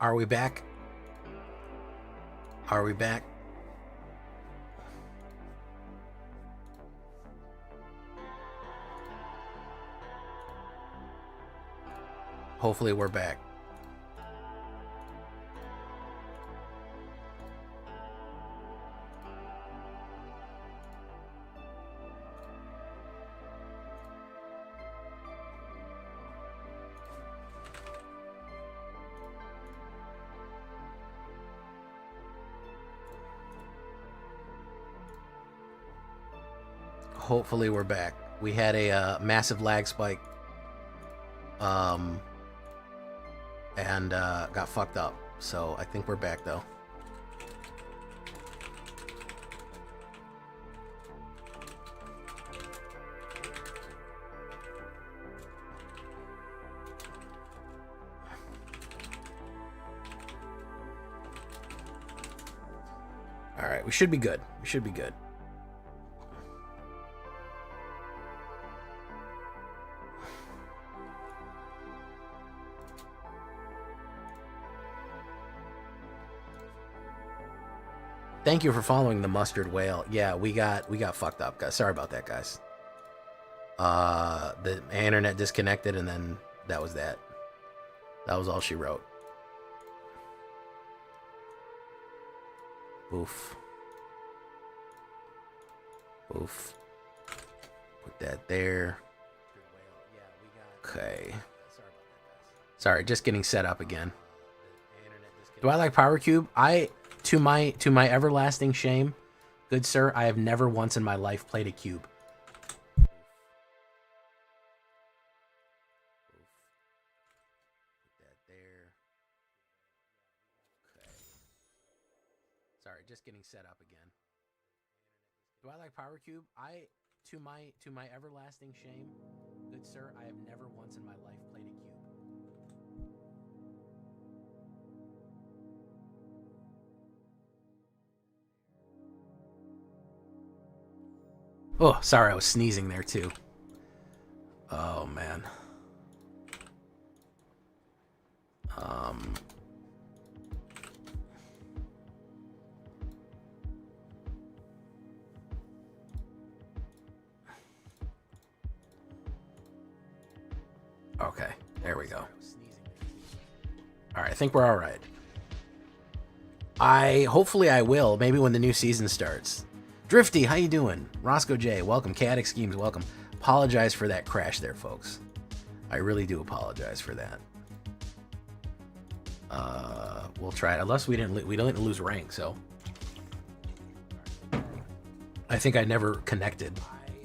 Are we back? Are we back? Hopefully we're back. Hopefully we're back. We had a massive lag spike. And got fucked up. So I think we're back though. All right, we should be good. We should be good. Thank you for following the Mustard Whale. Yeah, we got fucked up, guys. Sorry about that, guys. The internet disconnected, and then that was that. That was all she wrote. Oof. Oof. Put that there. Okay. Sorry, just getting set up again. Do I like Power Cube? To my everlasting shame, good sir, I have never once in my life played a cube. Put that there. Okay. Sorry, just getting set up again. Do I like Power Cube? To my everlasting shame, good sir, I have never once in my life played a cube. Oh, sorry, I was sneezing there too. Oh man. Okay, there we go. All right, I think we're all right. Hopefully I will, maybe when the new season starts. Drifty, how you doing? Roscoe J, welcome. Chaotic Schemes, welcome. Apologize for that crash there, folks. I really do apologize for that. We'll try it, unless we didn't lose rank, so. I think I never connected.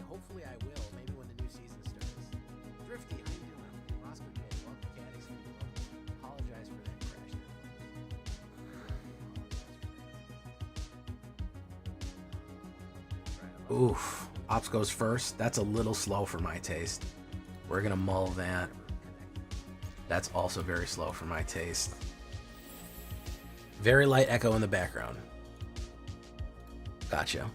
Hopefully I will, maybe when the new season starts. Drifty, how you doing? Roscoe J, welcome. Chaotic Schemes, welcome. Apologize for that crash there. Oof. Ops goes first. That's a little slow for my taste. We're going to mull that. That's also very slow for my taste. Very light echo in the background. Gotcha.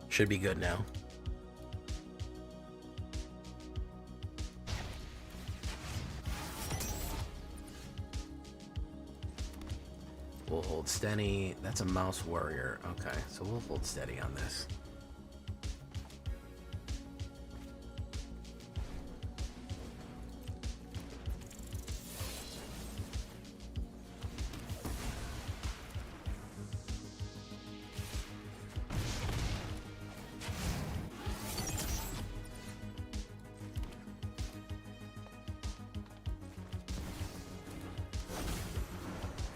Should be good now. We'll hold steady. That's a mouse warrior. Okay, so we'll hold steady on this.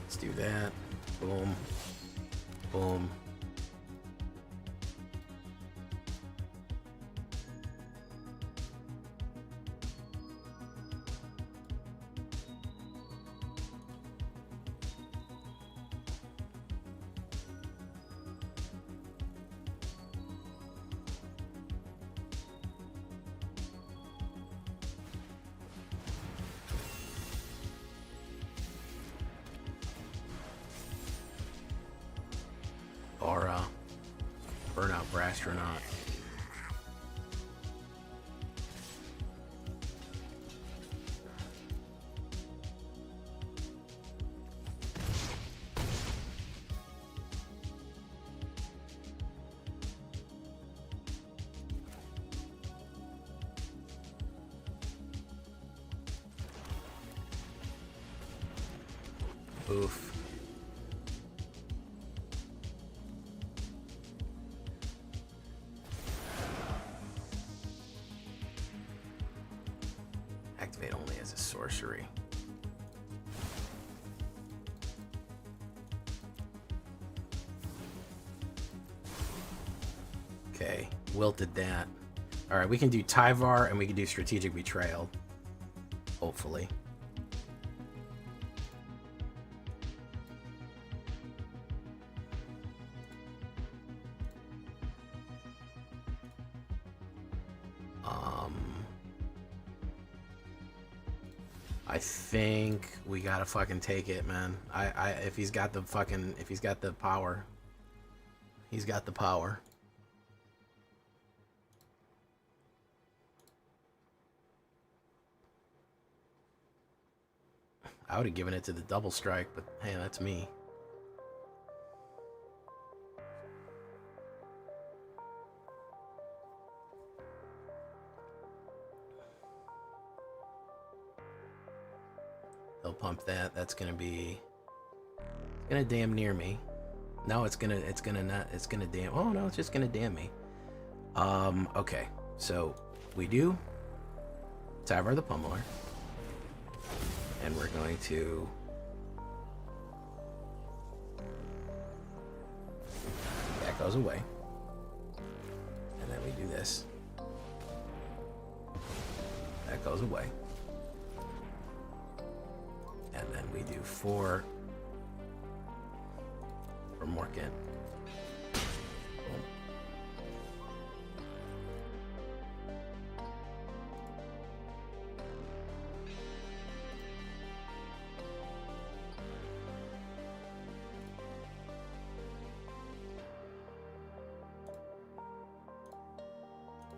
Let's do that. Boom. Boom. Or Burnout Brastronaut. Oof. Activate only as a sorcery. Okay, wilted that. Alright, we can do Tyvar and we can do Strategic Betrayal. Hopefully. I think we gotta fucking take it, man. If he's got the fucking, if he's got the power, he's got the power. I would have given it to the double strike, but hey, that's me. He'll pump that. That's gonna be, it's gonna damn near me. No, it's gonna damn, oh no, it's just gonna damn me. Okay, so we do Tyvar the Pummeler, and we're going to that goes away, and then we do this. That goes away. And then we do 4 for Morkent. Boom.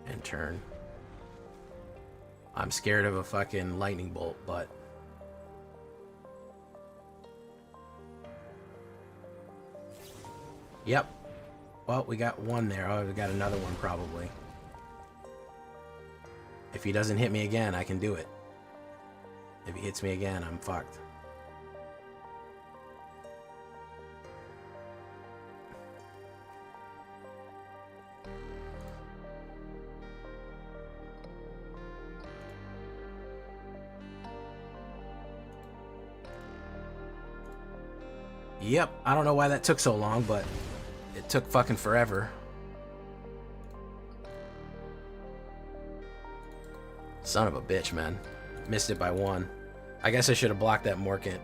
And turn. I'm scared of a fucking lightning bolt, but yep. Well, we got one there. Oh, we got another one probably. If he doesn't hit me again, I can do it. If he hits me again, I'm fucked. Yep, I don't know why that took so long, but it took fucking forever. Son of a bitch, man. Missed it by 1. I guess I should have blocked that Morkent.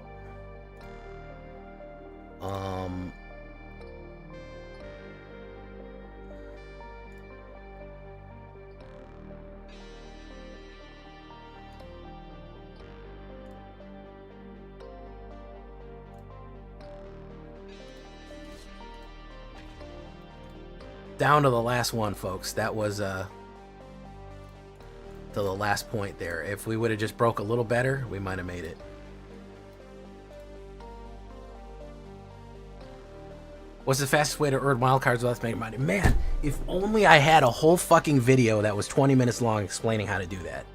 Down to the last one, folks. That was to the last point there. If we would have just broke a little better, we might have made it. What's the fastest way to earn wildcards without making money? Man, if only I had a whole fucking video that was 20 minutes long explaining how to do that.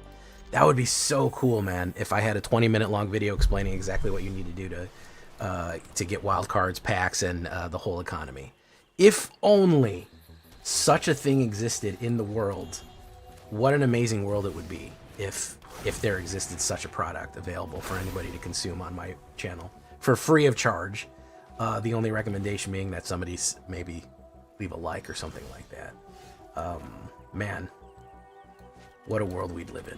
That would be so cool, man. If I had a 20-minute long video explaining exactly what you need to do to get wildcards, packs, and the whole economy. If only such a thing existed in the world. What an amazing world it would be if there existed such a product available for anybody to consume on my channel for free of charge. The only recommendation being that somebody maybe leave a like or something like that. Man, what a world we'd live in.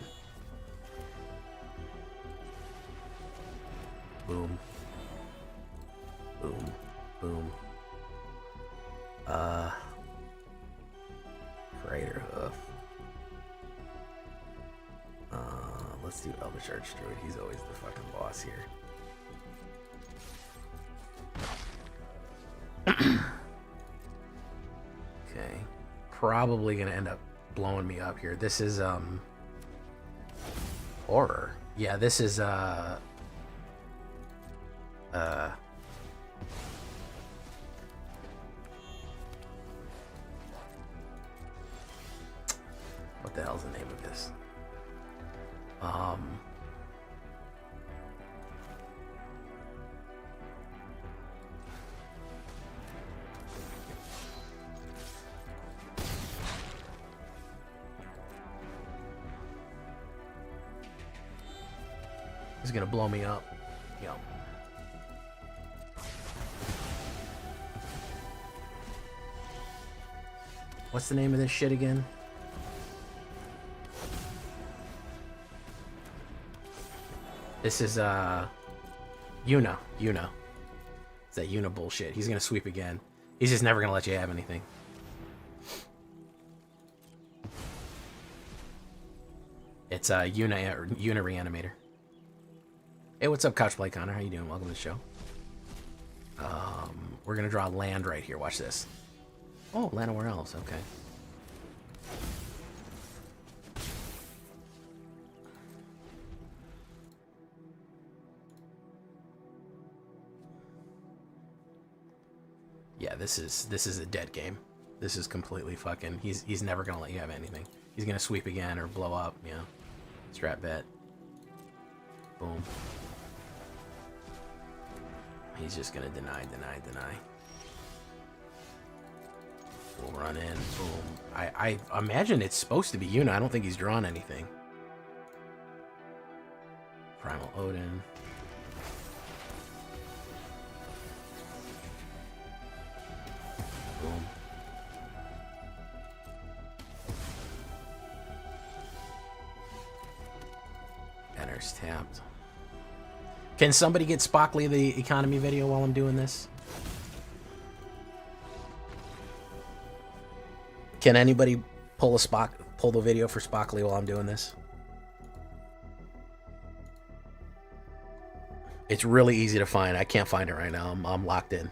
Boom. Boom. Boom. Crater Hoof. Let's do Elvish Archdruid. He's always the fucking boss here. Okay. Probably gonna end up blowing me up here. This is horror. Yeah, this is what the hell's the name of this? He's gonna blow me up. Yo. What's the name of this shit again? This is Yuna. It's that Yuna bullshit. He's gonna sweep again. He's just never gonna let you have anything. It's Yuna Reanimator. Hey, what's up, Couch Play Connor? How you doing? Welcome to the show. We're gonna draw land right here. Watch this. Oh, land where else? Okay. Yeah, this is a dead game. This is completely fucking. He's never gonna let you have anything. He's gonna sweep again or blow up. You know, strat bet. Boom. He's just gonna deny. We'll run in. Boom. I imagine it's supposed to be Yuna. I don't think he's drawn anything. Primal Odin. Boom. Enters tapped. Can somebody get Spockly the economy video while I'm doing this? Can anybody pull the video for Spockly while I'm doing this? It's really easy to find. I can't find it right now. I'm locked in.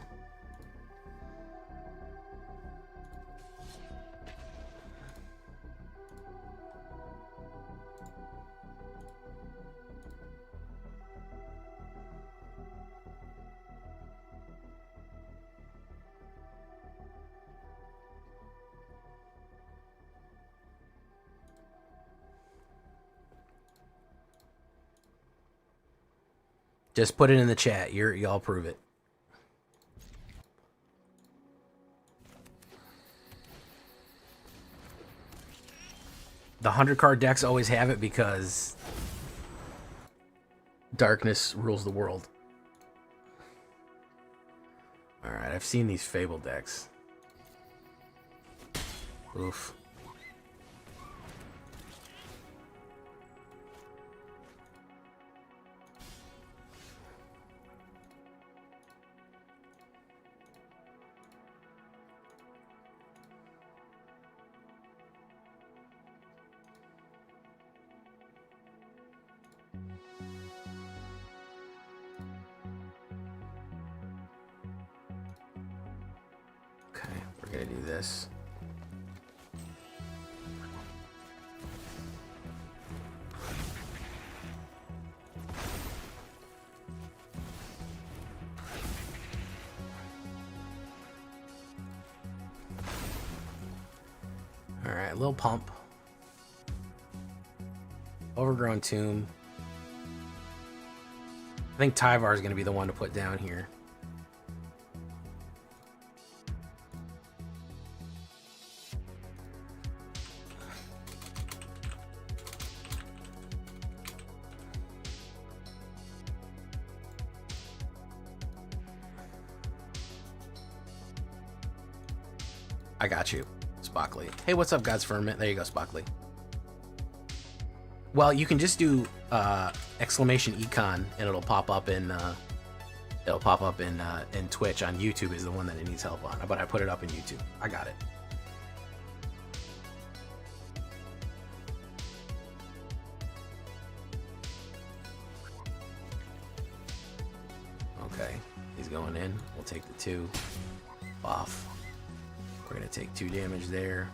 Just put it in the chat. Y'all prove it. The 100-card decks always have it because darkness rules the world. Alright, I've seen these Fable decks. Oof. Okay, do this. All right, little pump. Overgrown Tomb. I think Tyvar is going to be the one to put down here. I got you, Spockly. Hey, what's up, God's Firmament? There you go, Spockly. Well, you can just do exclamation econ, and it'll pop up in Twitch. On YouTube is the one that it needs help on, but I put it up in YouTube. I got it. Okay, he's going in. We'll take the 2 off. We're gonna take 2 damage there.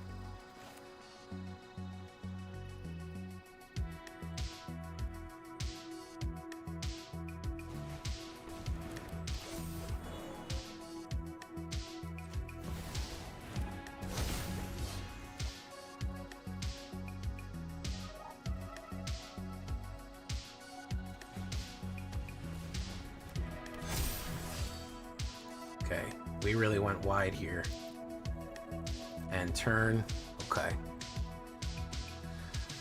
Okay, we really went wide here. And turn. Okay.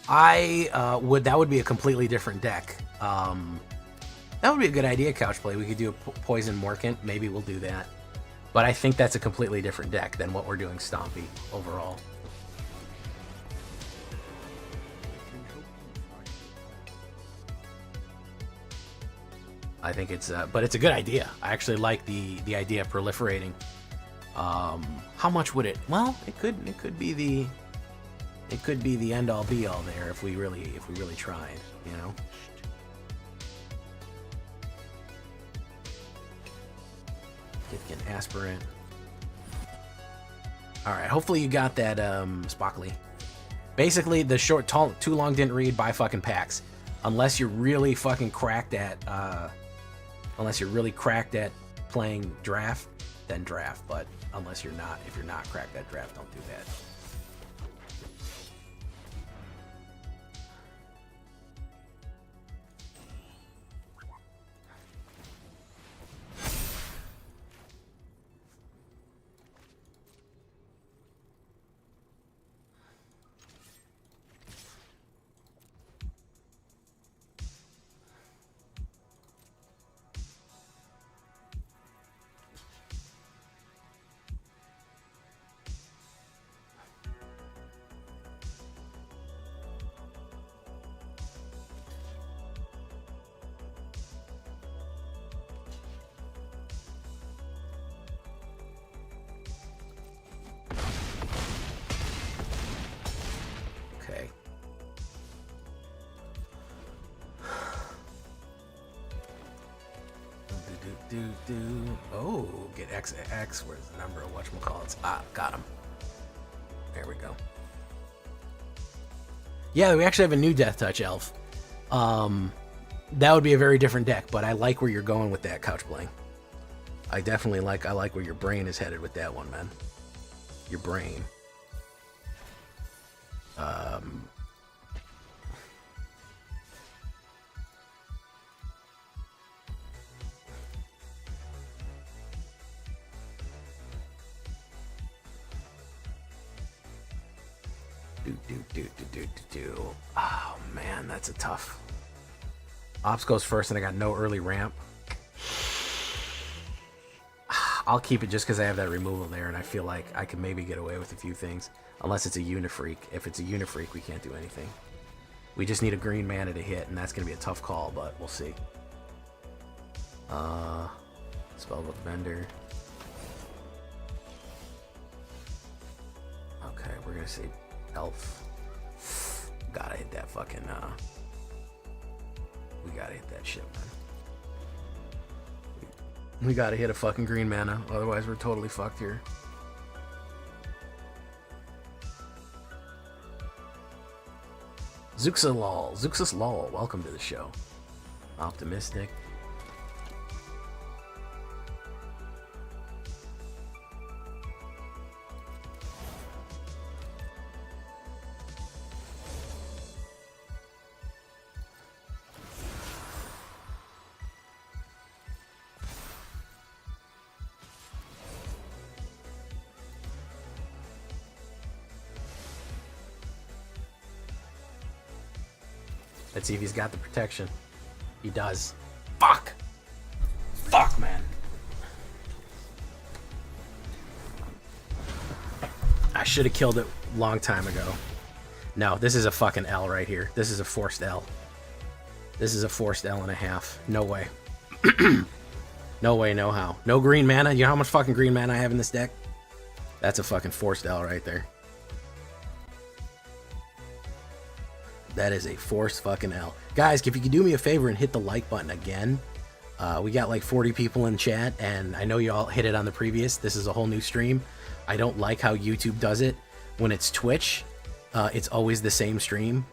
That would be a completely different deck. That would be a good idea, Couch Play. We could do a Poison Morkant. Maybe we'll do that. But I think that's a completely different deck than what we're doing Stompy overall. I think it's, but it's a good idea. I actually like the idea of proliferating. How much would it? Well, it could be the end all be all there if we really tried, you know. Get an aspirant. All right, hopefully you got that, Spockly. Basically, the short, too long didn't read, buy fucking packs. Unless you're really fucking cracked at, playing draft, then draft. But unless you're not, if you're not cracked at draft, don't do that. Oh, get XX. Where's the number of whatchamacallits? Ah, got him. There we go. Yeah, we actually have a new Death Touch elf. That would be a very different deck, but I like where you're going with that, Couch Bling. I like where your brain is headed with that one, man. Your brain. Oh man, that's a tough. Ops goes first, and I got no early ramp. I'll keep it just because I have that removal there, and I feel like I can maybe get away with a few things, unless it's a Unifreak. If it's a Unifreak, we can't do anything. We just need a green mana to hit, and that's gonna be a tough call, but we'll see. Spellbook Vendor. Okay, we're gonna say elf. Gotta hit that fucking, we gotta hit that shit, man. We gotta hit a fucking green mana, otherwise we're totally fucked here. Zuxus Lol, welcome to the show. Optimistic. Let's see if he's got the protection. He does. Fuck! Fuck, man. I should have killed it a long time ago. No, this is a fucking L right here. This is a forced L. This is a forced L and a half. No way. No way, no how. No green mana. You know how much fucking green mana I have in this deck? That's a fucking forced L right there. That is a forced fucking L. Guys, if you could do me a favor and hit the like button again. We got like 40 people in chat, and I know you all hit it on the previous. This is a whole new stream. I don't like how YouTube does it. When it's Twitch, it's always the same stream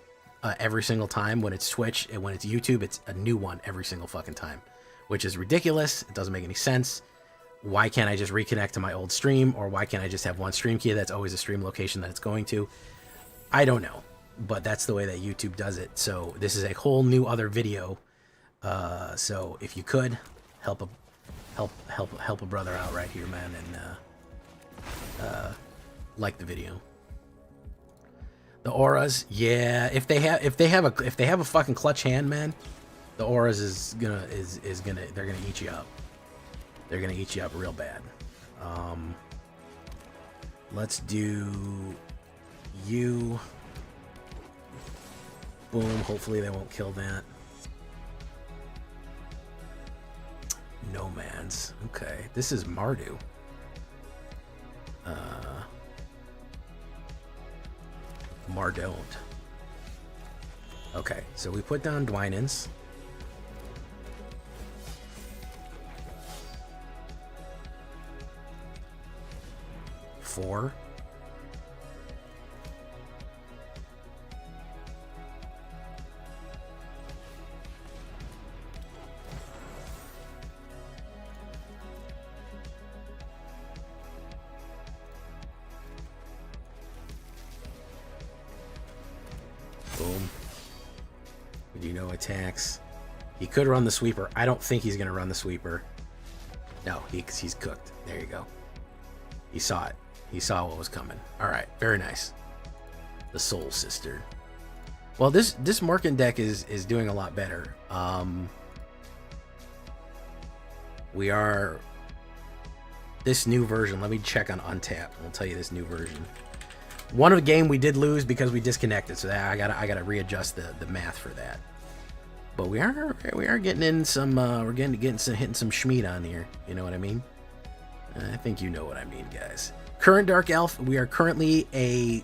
every single time. When it's Twitch, and when it's YouTube, it's a new one every single fucking time, which is ridiculous. It doesn't make any sense. Why can't I just reconnect to my old stream, or why can't I just have one stream key that's always a stream location that it's going to? I don't know. But that's the way that YouTube does it. So this is a whole new other video. So if you could help a brother out right here, man, and like the video. The auras, yeah. If they have a fucking clutch hand, man, The auras they're gonna eat you up. They're gonna eat you up real bad. Let's do you. Boom. Hopefully they won't kill that. Nomads. Okay. This is Mardu. Mardon't. Okay. So we put down Dwynens. Four. Boom. We do no attacks. He could run the sweeper. I don't think he's going to run the sweeper. No, he's cooked. There you go. He saw it. He saw what was coming. All right, very nice. The Soul Sister. Well, this Morkan deck is doing a lot better. We are this new version. Let me check on Untap. I'll tell you this new version. One of the game we did lose because we disconnected, so that I gotta readjust the math for that. But we are getting in some we're hitting some schmeat on here. You know what I mean? I think you know what I mean, guys. Current Dark Elf, we are currently a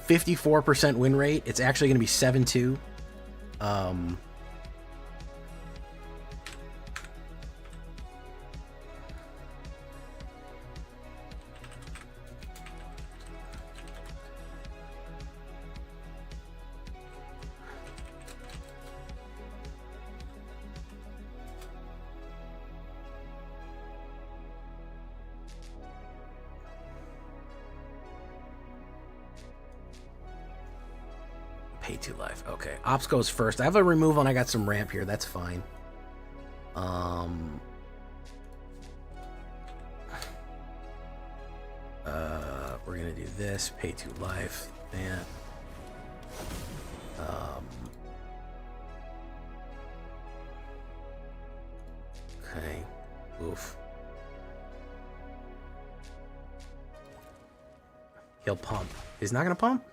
54% win rate. It's actually going to be 7-2. Pay 2 life. Okay. Ops goes first. I have a removal and I got some ramp here. That's fine. We're gonna do this. Pay 2 life. That. Okay. Oof. He'll pump. He's not gonna pump?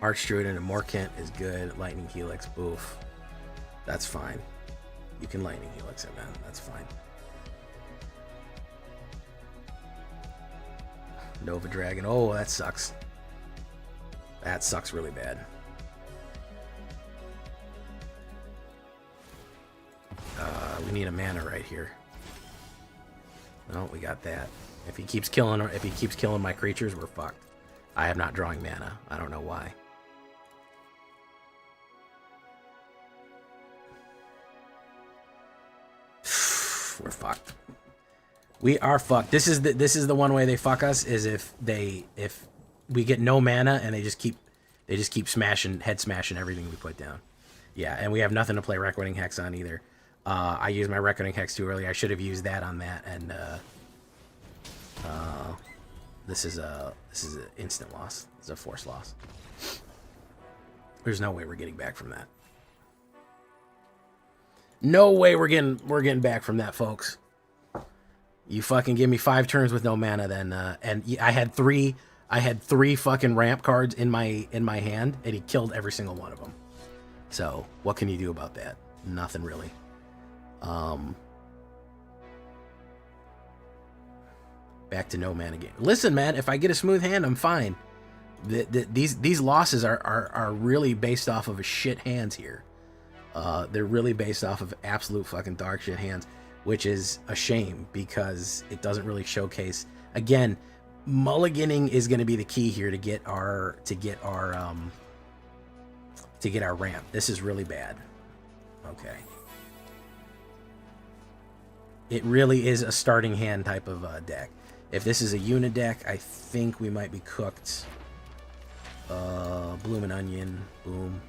Archdruid and a Morkant is good. Lightning Helix, boof. That's fine. You can Lightning Helix it, man. That's fine. Nova Dragon. Oh, that sucks. That sucks really bad. We need a mana right here. No, we got that. If he keeps killing my creatures, we're fucked. I am not drawing mana. I don't know why. We're fucked. We are fucked. This is the one way they fuck us is if we get no mana and they just keep head smashing everything we put down. Yeah, and we have nothing to play Reckoning Hex on either. I used my Reckoning Hex too early. I should have used that on that, and this is an instant loss. It's a forced loss. There's no way we're getting back from that. No way we're getting back from that, folks. You fucking give me 5 turns with no mana, then and I had three fucking ramp cards in my hand, and he killed every single one of them. So what can you do about that? Nothing really. Back to no mana game. Listen, man, if I get a smooth hand, I'm fine. These losses are really based off of a shit hands here. They're really based off of absolute fucking dog shit hands, which is a shame because it doesn't really showcase. Again, mulliganing is going to be the key here to get our ramp. This is really bad. Okay. It really is a starting hand type of deck. If this is a unit deck, I think we might be cooked. Blooming Onion, boom.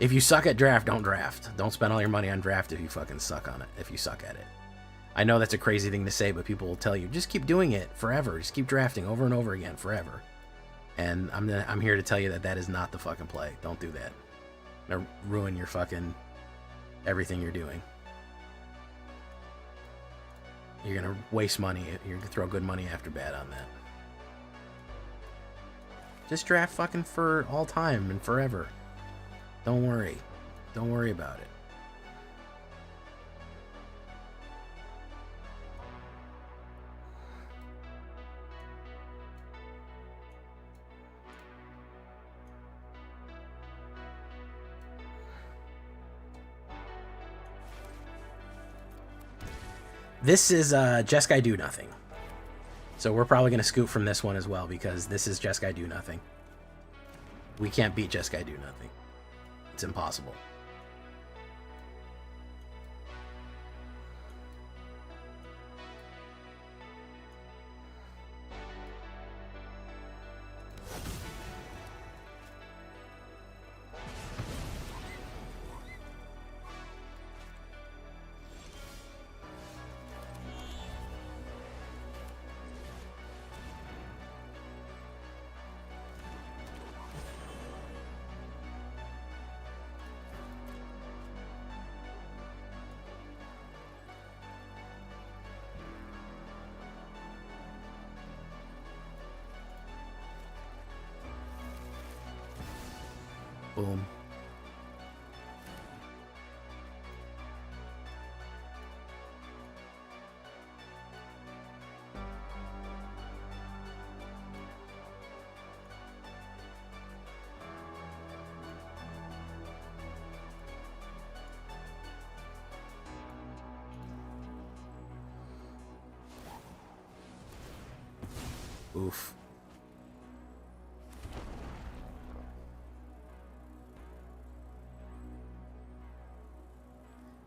If you suck at draft, don't draft. Don't spend all your money on draft if you fucking suck on it. If you suck at it. I know that's a crazy thing to say, but people will tell you, just keep doing it forever. Just keep drafting over and over again forever. And I'm here to tell you that that is not the fucking play. Don't do that. It'll ruin your fucking everything you're doing. You're gonna waste money. You're gonna throw good money after bad on that. Just draft fucking for all time and forever. Don't worry. Don't worry about it. This is Jeskai Do Nothing. So we're probably going to scoop from this one as well, because this is Jeskai Do Nothing. We can't beat Jeskai Do Nothing. It's impossible. Boom. Oof.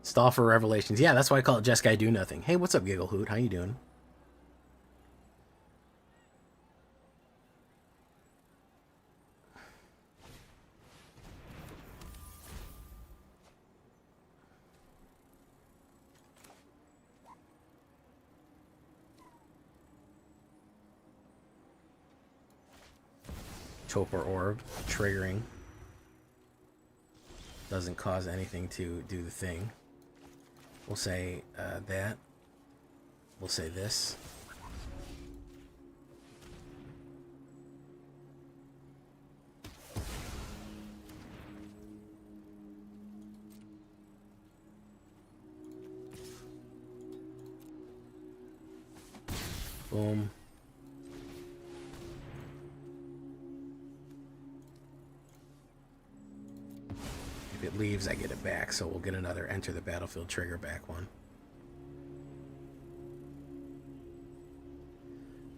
Stall for revelations. Yeah, that's why I call it Jeskai Do Nothing. Hey, what's up, Giggle Hoot? How you doing? Chopper Orb. Triggering. Doesn't cause anything to do the thing. We'll say that. We'll say this. Boom. If it leaves, I get it back, so we'll get another enter the battlefield trigger back one.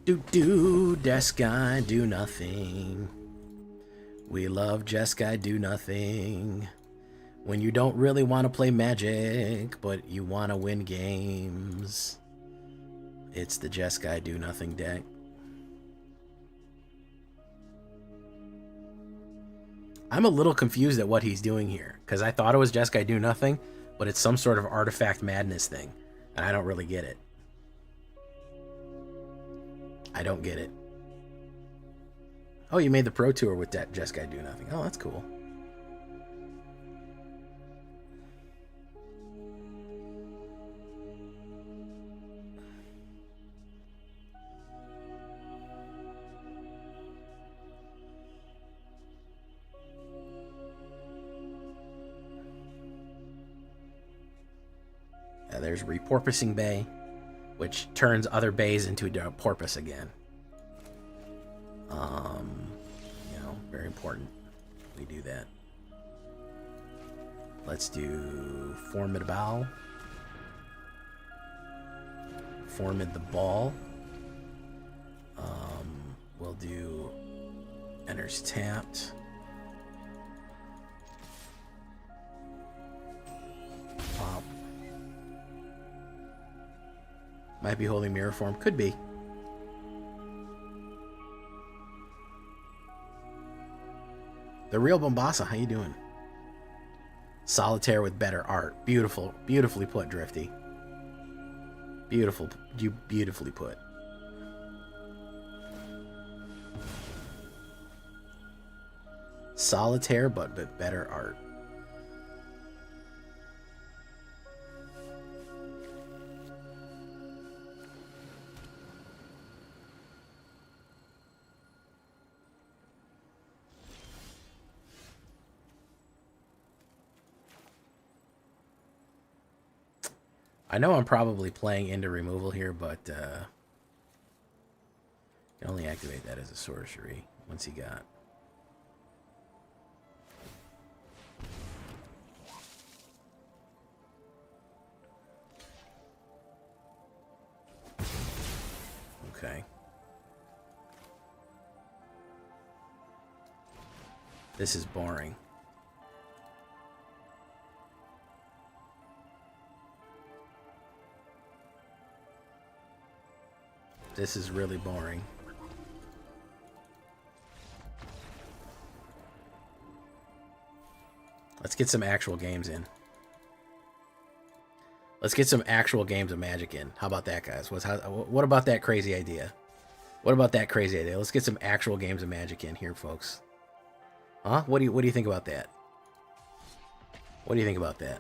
Jeskai Do Nothing. We love Jeskai Do Nothing. When you don't really want to play Magic, but you want to win games, it's the Jeskai Do Nothing deck. I'm a little confused at what he's doing here, because I thought it was Jeskai Do Nothing, but it's some sort of artifact madness thing, and I don't really get it. I don't get it. Oh, you made the Pro Tour with that Jeskai Do Nothing. Oh, that's cool. There's Repurposing Bay, which turns other bays into a porpoise again. You know, very important. We do that. Let's do Formidable. Formid the Ball. We'll do Enters Tapped. Pop. Might be holding Mirror Form. Could be. The real Bombasa, how you doing? Solitaire with better art. Beautiful. Beautifully put, Drifty. Beautiful. You beautifully put. Solitaire, but better art. I know I'm probably playing into removal here, but you can only activate that as a sorcery once you got. Okay. This is boring. This is really boring. Let's get some actual games in. Let's get some actual games of Magic in. How about that, guys? What about that crazy idea? What about that crazy idea? Let's get some actual games of Magic in here, folks. Huh? What do you think about that? What do you think about that?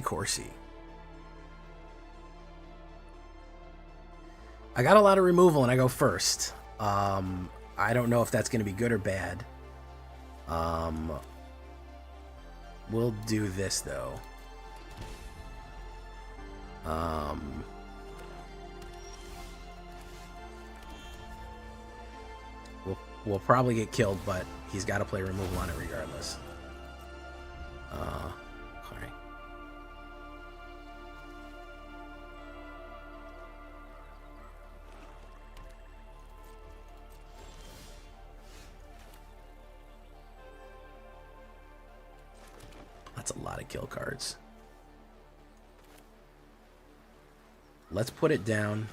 Corsi. I got a lot of removal and I go first. I don't know if that's going to be good or bad. We'll do this though. We'll probably get killed, but he's got to play removal on it regardless. Okay. That's a lot of kill cards. Let's put it down.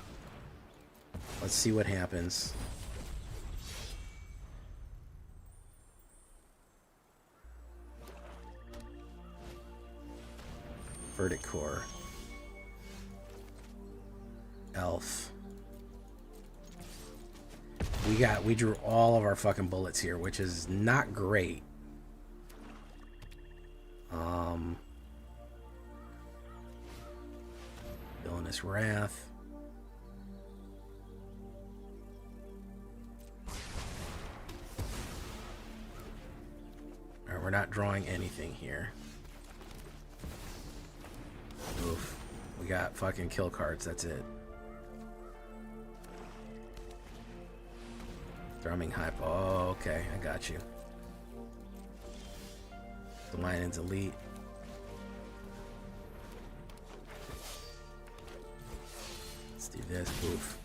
Let's see what happens. Verdict Core. Elf. We drew all of our fucking bullets here, which is not great. Villainous Wrath. Alright, we're not drawing anything here. Oof. We got fucking kill cards, that's it. Drumming Hype. Oh, okay, I got you. The Lion's Elite. Let's do this. Oof.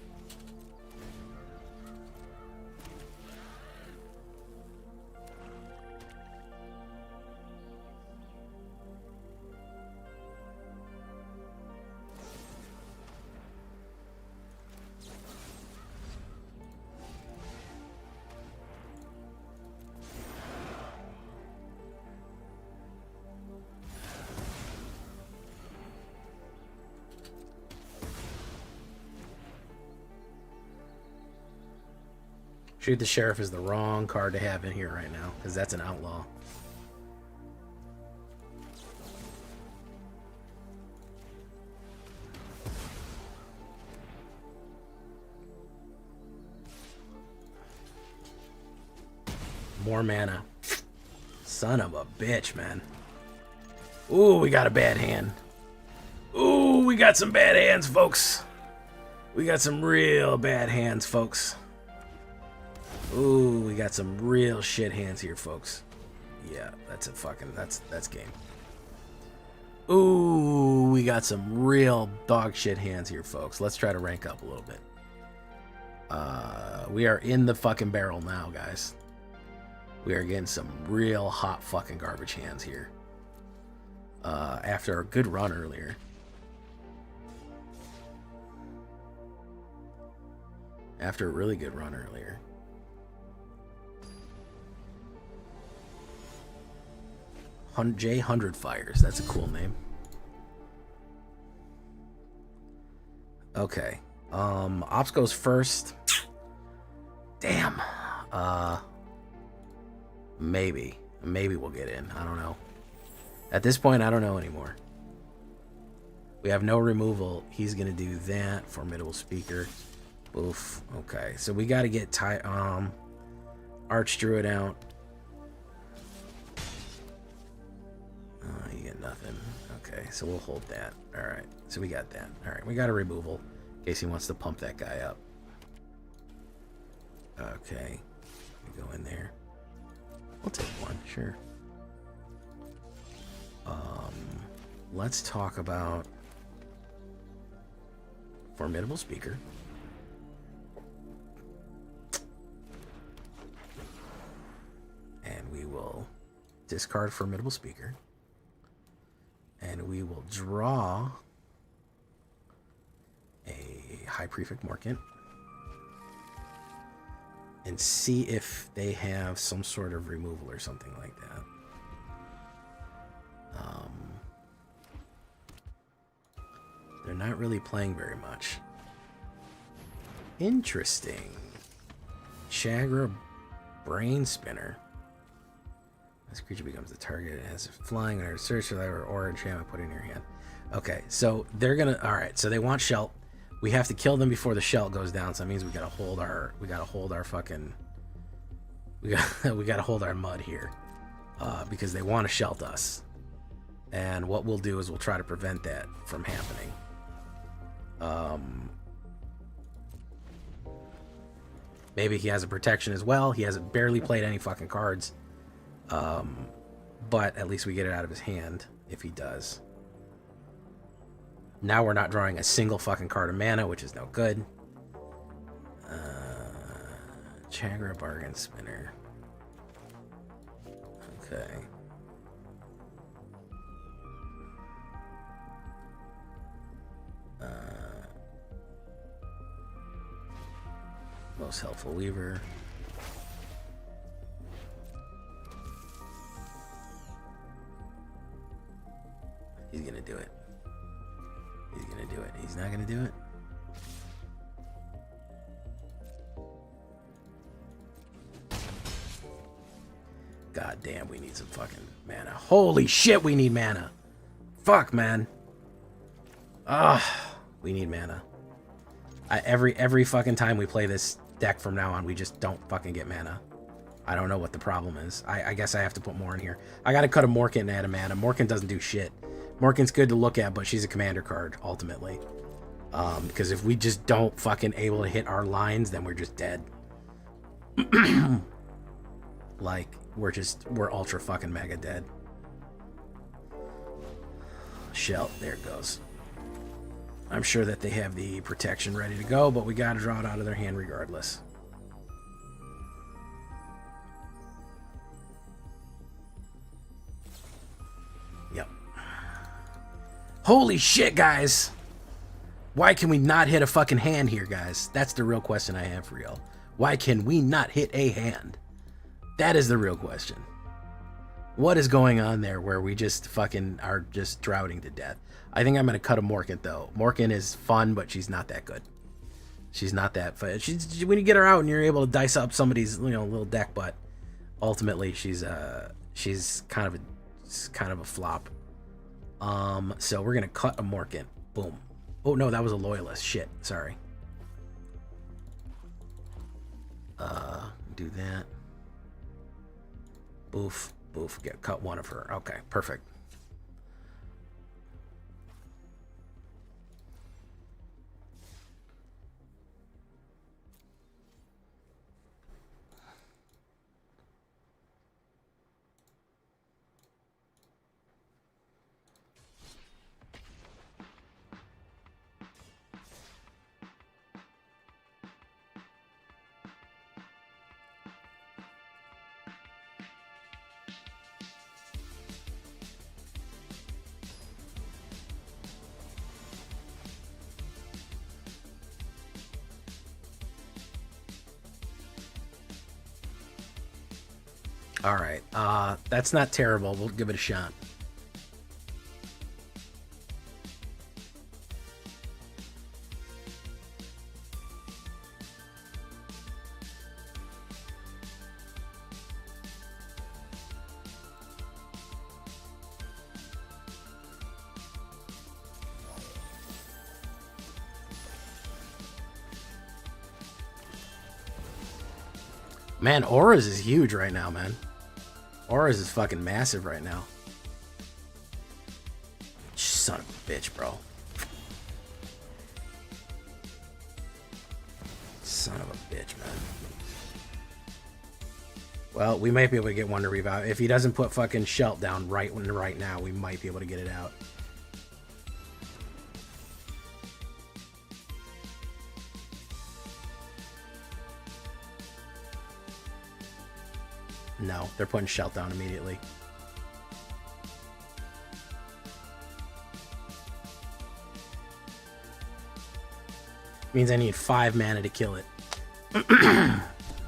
Shoot the Sheriff is the wrong card to have in here right now, because that's an outlaw. More mana. Son of a bitch, man. Ooh, we got a bad hand. Ooh, we got some bad hands, folks. We got some real bad hands, folks. Ooh, we got some real shit hands here, folks. Yeah, that's a fucking, that's game. Ooh, we got some real dog shit hands here, folks. Let's try to rank up a little bit. We are in the fucking barrel now, guys. We are getting some real hot fucking garbage hands here. After a good run earlier. After a really good run earlier. J 100 Fires. That's a cool name. Okay. Ops goes first. Damn. Maybe we'll get in. I don't know. At this point, I don't know anymore. We have no removal. He's gonna do that. Formidable Speaker. Oof. Okay. So we got to get Archdruid out. You get nothing. Okay, so we'll hold that. Alright, so we got that. Alright, we got a removal in case he wants to pump that guy up. Okay, we go in there. We'll take one, sure. Let's talk about Formidable Speaker. And we will discard Formidable Speaker. And we will draw a High Prefect Morkant and see if they have some sort of removal or something like that. They're not really playing very much. Interesting. Chagra Brain Spinner. This creature becomes the target. It has flying or search or orange hammer put in your hand. Okay, so they're gonna. All right, so they want Shelt. We have to kill them before the Shelt goes down. So that means we gotta hold our. We gotta hold our fucking. We gotta hold our mud here, because they want to Shelt us. And what we'll do is we'll try to prevent that from happening. Maybe he has a protection as well. He hasn't barely played any fucking cards. But at least we get it out of his hand if he does. Now we're not drawing a single fucking card of mana, which is no good. Chagra Bargain Spinner. Okay. Most Helpful Weaver. He's gonna do it. He's gonna do it. He's not gonna do it. God damn, we need some fucking mana. Holy shit, we need mana. Fuck, man. We need mana. Every fucking time we play this deck from now on, we just don't fucking get mana. I don't know what the problem is. I guess I have to put more in here. I gotta cut a Morkant and add a mana. Morkant doesn't do shit. Morkant's good to look at, but she's a commander card, ultimately. Because if we just don't fucking able to hit our lines, then we're just dead. Like, we're ultra fucking mega dead. Shell, there it goes. I'm sure that they have the protection ready to go, but we gotta draw it out of their hand regardless. Yep. Holy shit, guys! Why can we not hit a fucking hand here, guys? That's the real question I have for y'all. Why can we not hit a hand? That is the real question. What is going on there where we just fucking are just drowning to death? I think I'm going to cut a Morkant, though. Morkant is fun, but she's not that good. She's not that fun. When you get her out and you're able to dice up somebody's, little deck, but ultimately she's kind of a flop. So we're going to cut a Morkant. Boom. Oh, no, that was a Loyalist. Shit. Sorry. Do that. Boof. Oof, cut one of her. Okay, perfect. All right, that's not terrible. We'll give it a shot. Man, Auras is huge right now, man. Auras is fucking massive right now. Son of a bitch, bro. Son of a bitch, man. Well, we might be able to get one to revive. If he doesn't put fucking Shelt down right now, we might be able to get it out. No, they're putting Shelt down immediately. Means I need 5 mana to kill it.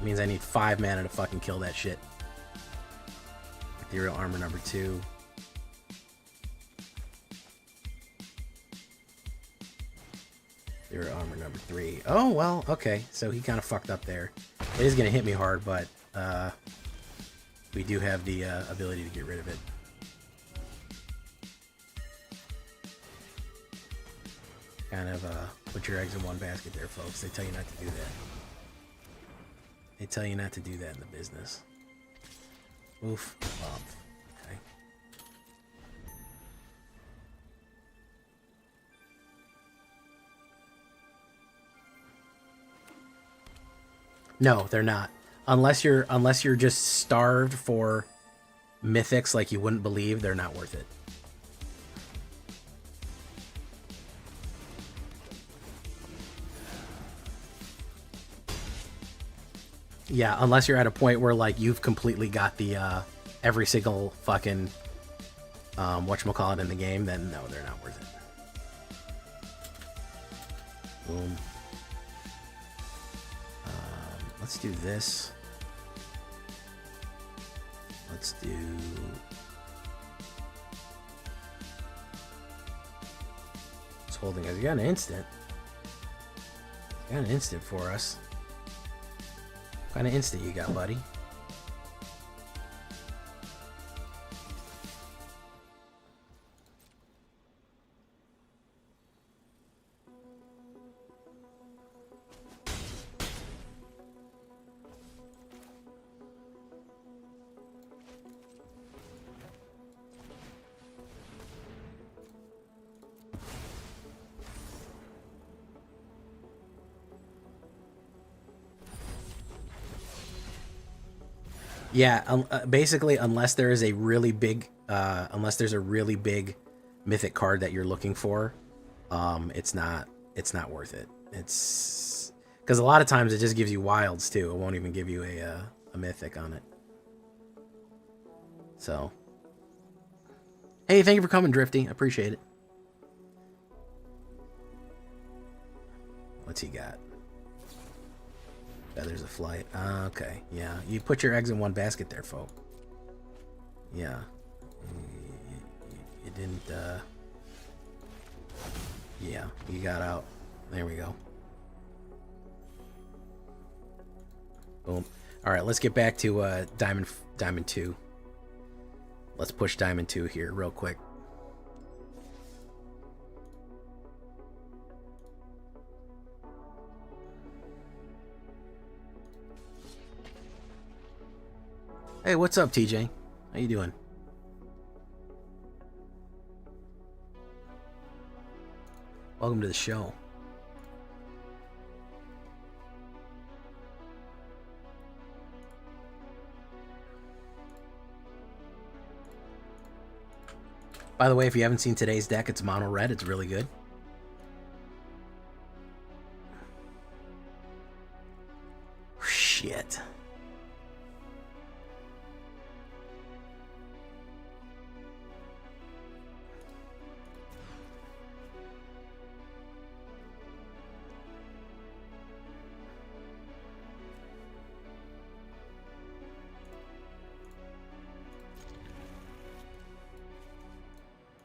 Means I need 5 mana to fucking kill that shit. Ethereal Armor number 2. Ethereal Armor number 3. Oh, well, okay. So he kind of fucked up there. It is going to hit me hard, but we do have the ability to get rid of it. Kind of put your eggs in one basket there, folks. They tell you not to do that. They tell you not to do that in the business. Oof. Bump. Okay. No, they're not. Unless you're just starved for mythics like you wouldn't believe, they're not worth it. Yeah, unless you're at a point where like you've completely got the every single fucking whatchamacallit in the game, then no, they're not worth it. Boom. Let's do this. Let's do... It's holding us. You got an instant. You got an instant for us. What kind of instant you got, buddy? Yeah, basically, unless there is a really big, mythic card that you're looking for, it's not worth it. It's because a lot of times it just gives you wilds too. It won't even give you a mythic on it. So, hey, thank you for coming, Drifty. I appreciate it. What's he got? Feathers of Flight. Okay, yeah. You put your eggs in one basket there, folk. Yeah. You didn't, yeah, you got out. There we go. Boom. Alright, let's get back to, Diamond 2. Let's push Diamond 2 here real quick. Hey, what's up, TJ? How you doing? Welcome to the show. By the way, if you haven't seen today's deck, it's mono red. It's really good. Shit.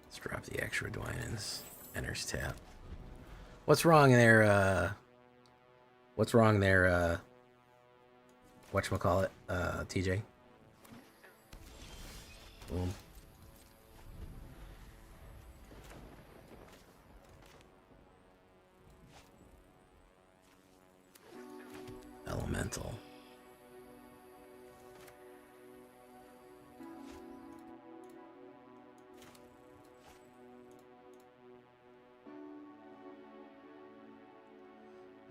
Let's drop the extra Dwynens. Enters tap. What's wrong there, what's wrong there, whatchamacallit, TJ? Boom. Elemental.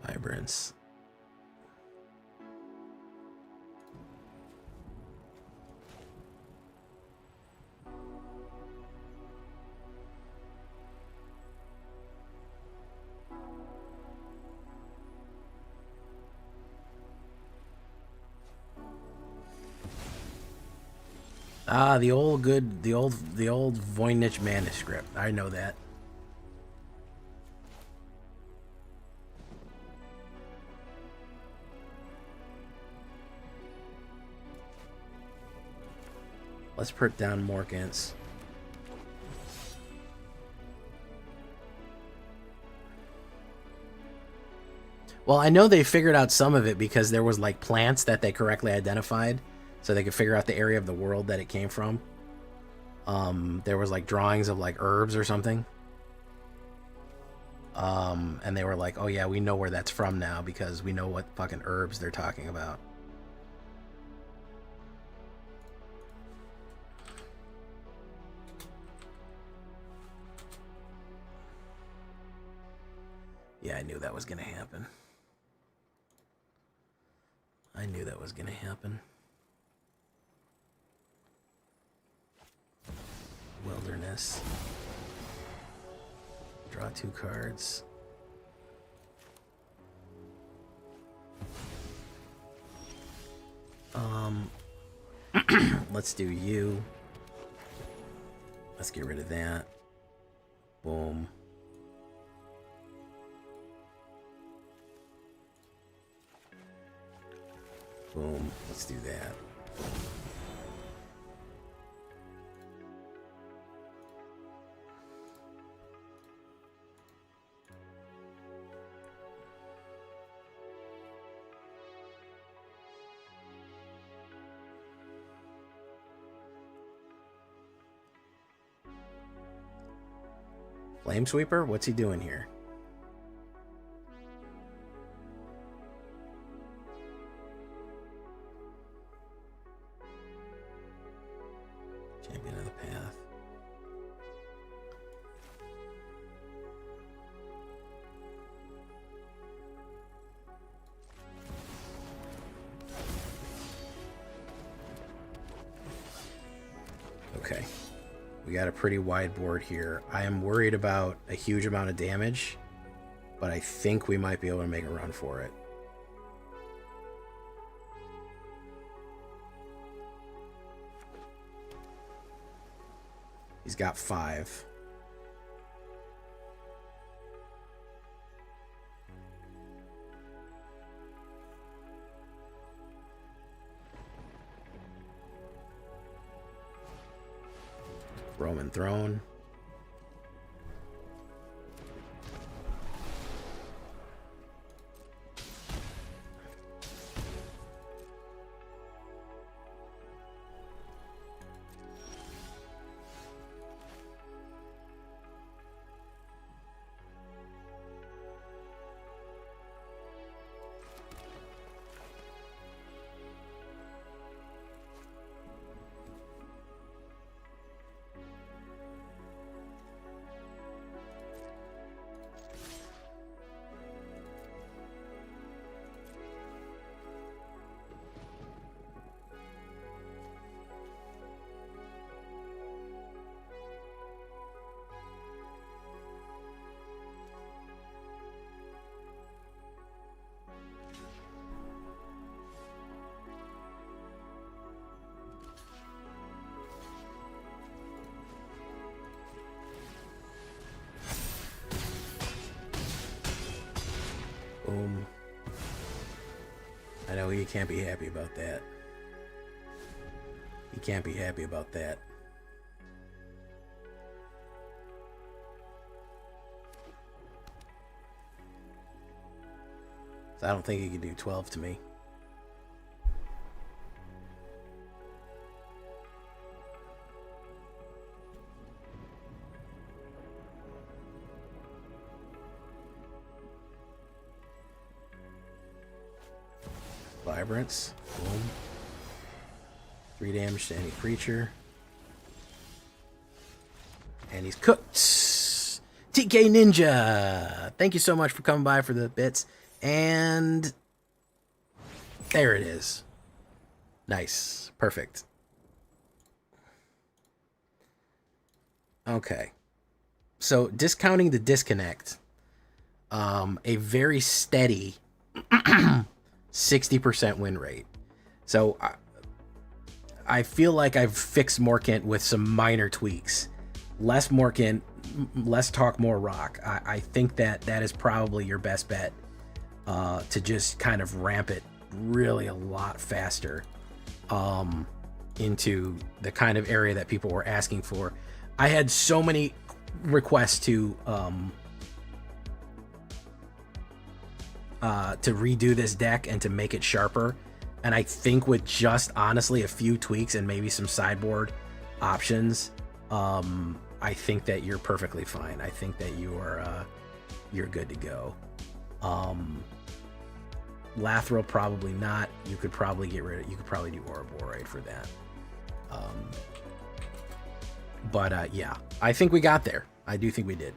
Vibrance. Ah, the old Voynich manuscript. I know that. Let's put down Morgans. Well, I know they figured out some of it because there was like plants that they correctly identified, so they could figure out the area of the world that it came from. There was like drawings of like herbs or something. And they were like, oh yeah, we know where that's from now because we know what fucking herbs they're talking about. Yeah, I knew that was gonna happen. I knew that was gonna happen. Wilderness. Draw 2 cards. Let's do you. Let's get rid of that. Boom. Boom. Let's do that. Flame Sweeper? What's he doing here? Champion of the Path. Okay. We got a pretty wide board here. I am worried about a huge amount of damage, but I think we might be able to make a run for it. He's got 5. Roman Throne. I know you can't be happy about that. You can't be happy about that. So I don't think you can do 12 to me. Vibrance. Boom. 3 damage to any creature. And he's cooked. TK Ninja! Thank you so much for coming by for the bits. And there it is. Nice. Perfect. Okay. So discounting the disconnect, a very steady 60% win rate. So I feel like I've fixed Morkant with some minor tweaks. Less Morkant, less talk, more rock. I think that is probably your best bet, to just kind of ramp it really a lot faster into the kind of area that people were asking for. I had so many requests to redo this deck and to make it sharper, and I think with just honestly a few tweaks and maybe some sideboard options, I think that you're perfectly fine. I think that you're good to go. Lathril probably not. You could probably get rid of. You could probably do Ouroborate for that. But yeah, I think we got there. I do think we did.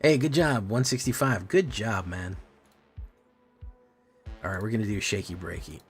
Hey, good job, 165. Good job, man. All right, we're gonna do shaky breaky.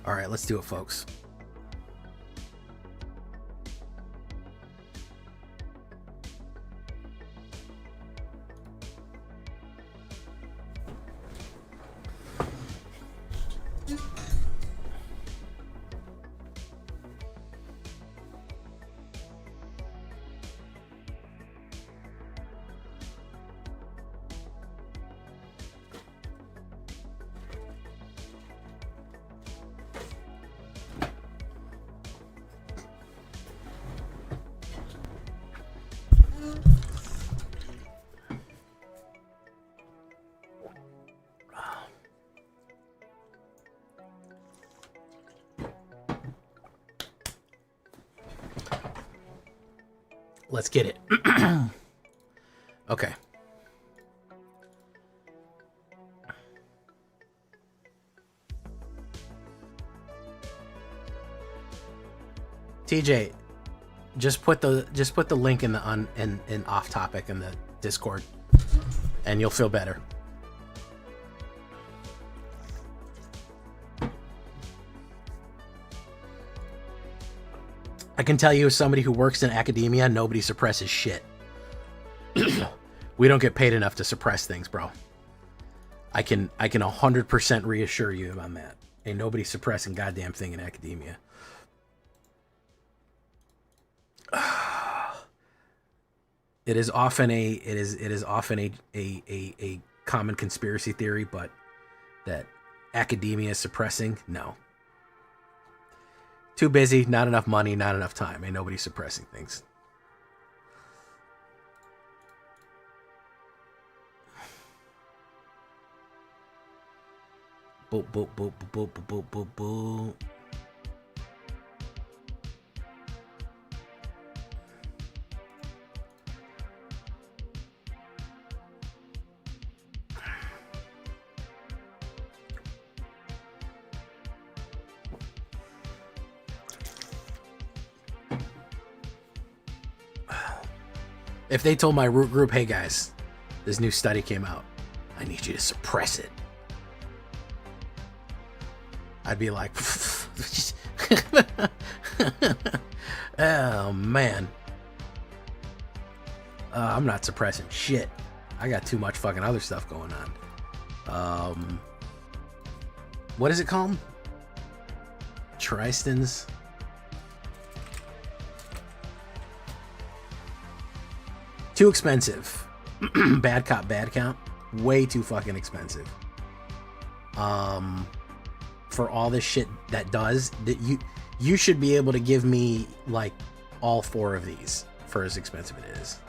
All right, let's do it, folks. Let's get it. Okay. TJ, just put the link in the in off topic in the Discord, and you'll feel better. I can tell you, as somebody who works in academia, nobody suppresses shit. We don't get paid enough to suppress things, bro. I can 100% reassure you on that. Ain't nobody suppressing goddamn thing in academia. It is often a common conspiracy theory, but that academia is suppressing, no. Too busy, not enough money, not enough time. Ain't nobody suppressing things. Boop, boop, boop, boop, boop, boop, boop, boop. If they told my root group, hey guys, this new study came out, I need you to suppress it, I'd be like, oh man. I'm not suppressing shit. I got too much fucking other stuff going on. What is it called? Tristans. Too expensive. Bad cop, bad count. Way too fucking expensive. For all this shit that does, that you should be able to give me like all 4 of these for as expensive it is.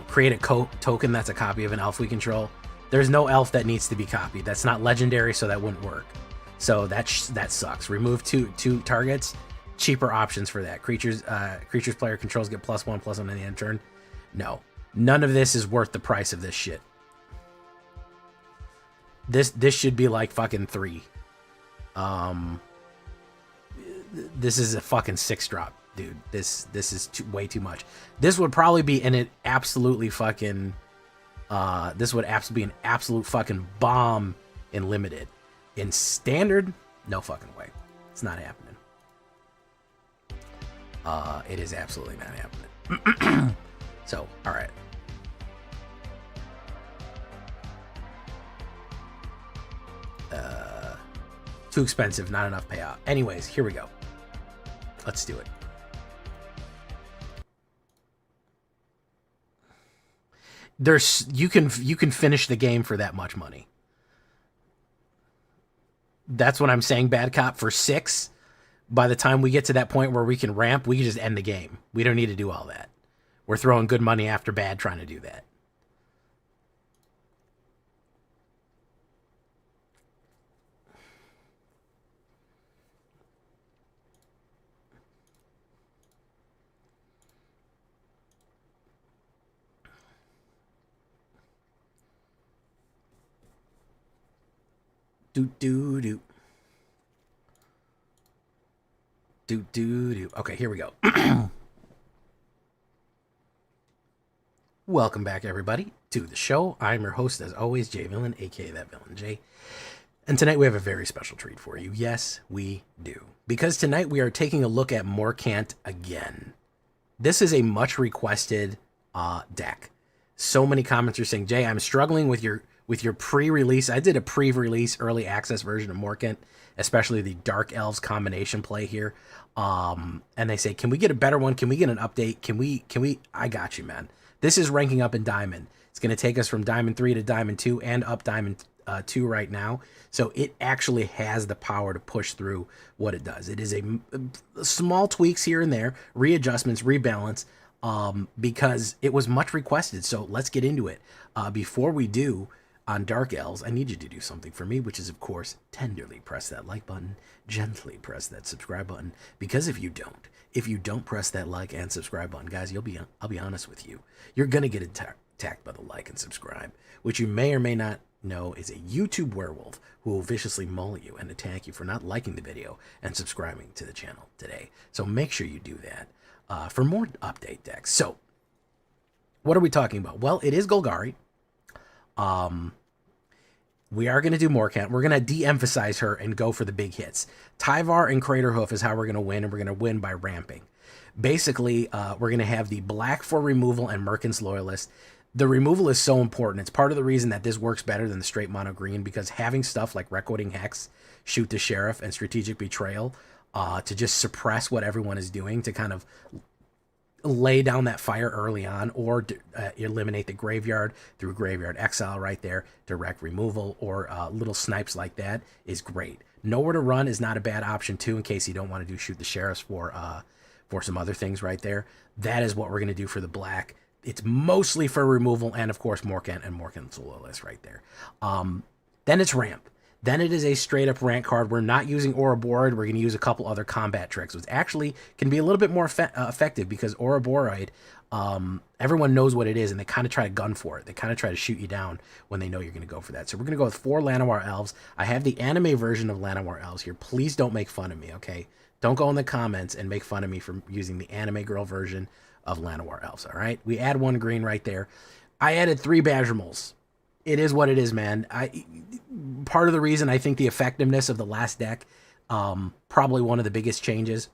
Create a token that's a copy of an elf we control. There's no elf that needs to be copied. That's not legendary, so that wouldn't work. So that sucks. Remove two targets. Cheaper options for that. Creatures player controls get +1/+1 in the end turn. No, none of this is worth the price of this shit. This should be like fucking 3. This is a fucking 6-drop, dude. This is way too much. This would probably be an absolutely fucking. This would absolutely be an absolute fucking bomb in limited. In standard, no fucking way. It's not happening. It is absolutely not happening. So, all right. Too expensive, not enough payout. Anyways, here we go. Let's do it. You can finish the game for that much money. That's what I'm saying. Bad cop for 6. By the time we get to that point where we can ramp, we can just end the game. We don't need to do all that. We're throwing good money after bad trying to do that. Do. Okay, here we go. Welcome back, everybody, to the show. I'm your host, as always, Jay Villain, aka That Villain Jay. And tonight we have a very special treat for you. Yes, we do. Because tonight we are taking a look at Morkant again. This is a much requested deck. So many comments are saying, Jay, I'm struggling with your pre-release. I did a pre-release early access version of Morkant, especially the Dark Elves combination play here. And they say, can we get a better one? Can we get an update? Can we, I got you, man. This is ranking up in Diamond. It's going to take us from Diamond 3 to Diamond 2 and up Diamond 2 right now. So it actually has the power to push through what it does. It is a small tweaks here and there, readjustments, rebalance, because it was much requested. So let's get into it. Before we do, on Dark Elves, I need you to do something for me, which is, of course, tenderly press that like button, gently press that subscribe button, because if you don't press that like and subscribe button, guys, I'll be honest with you, you're gonna get attacked by the like and subscribe, which you may or may not know is a YouTube werewolf who will viciously maul you and attack you for not liking the video and subscribing to the channel today. So make sure you do that for more update decks. So what are we talking about? Well, it is Golgari. We are going to do Morkant. We're going to de-emphasize her and go for the big hits. Tyvar and Craterhoof is how we're going to win, and we're going to win by ramping. Basically, we're going to have the black for removal and Merkant's Loyalist. The removal is so important. It's part of the reason that this works better than the straight mono green, because having stuff like Recording Hex, Shoot the Sheriff, and Strategic Betrayal to just suppress what everyone is doing, to kind of lay down that fire early on, or eliminate the graveyard through Graveyard Exile right there, direct removal, or little snipes like that is great. Nowhere to Run is not a bad option too, in case you don't want to do Shoot the Sheriffs for some other things right there. That is what we're going to do for the black. It's mostly for removal, and of course Morkant and Morkant's Loyalist right there. Then it's Ramp. Then it is a straight up rank card. We're not using Ouroboros. We're going to use a couple other combat tricks, which actually can be a little bit more effective, because Ouroboros, everyone knows what it is, and they kind of try to gun for it. They kind of try to shoot you down when they know you're going to go for that. So we're going to go with 4 Llanowar Elves. I have the anime version of Llanowar Elves here. Please don't make fun of me, okay? Don't go in the comments and make fun of me for using the anime girl version of Llanowar Elves, all right? We add 1 green right there. I added 3 Badger Moles. It is what it is, man. Part of the reason I think the effectiveness of the last deck, probably one of the biggest changes,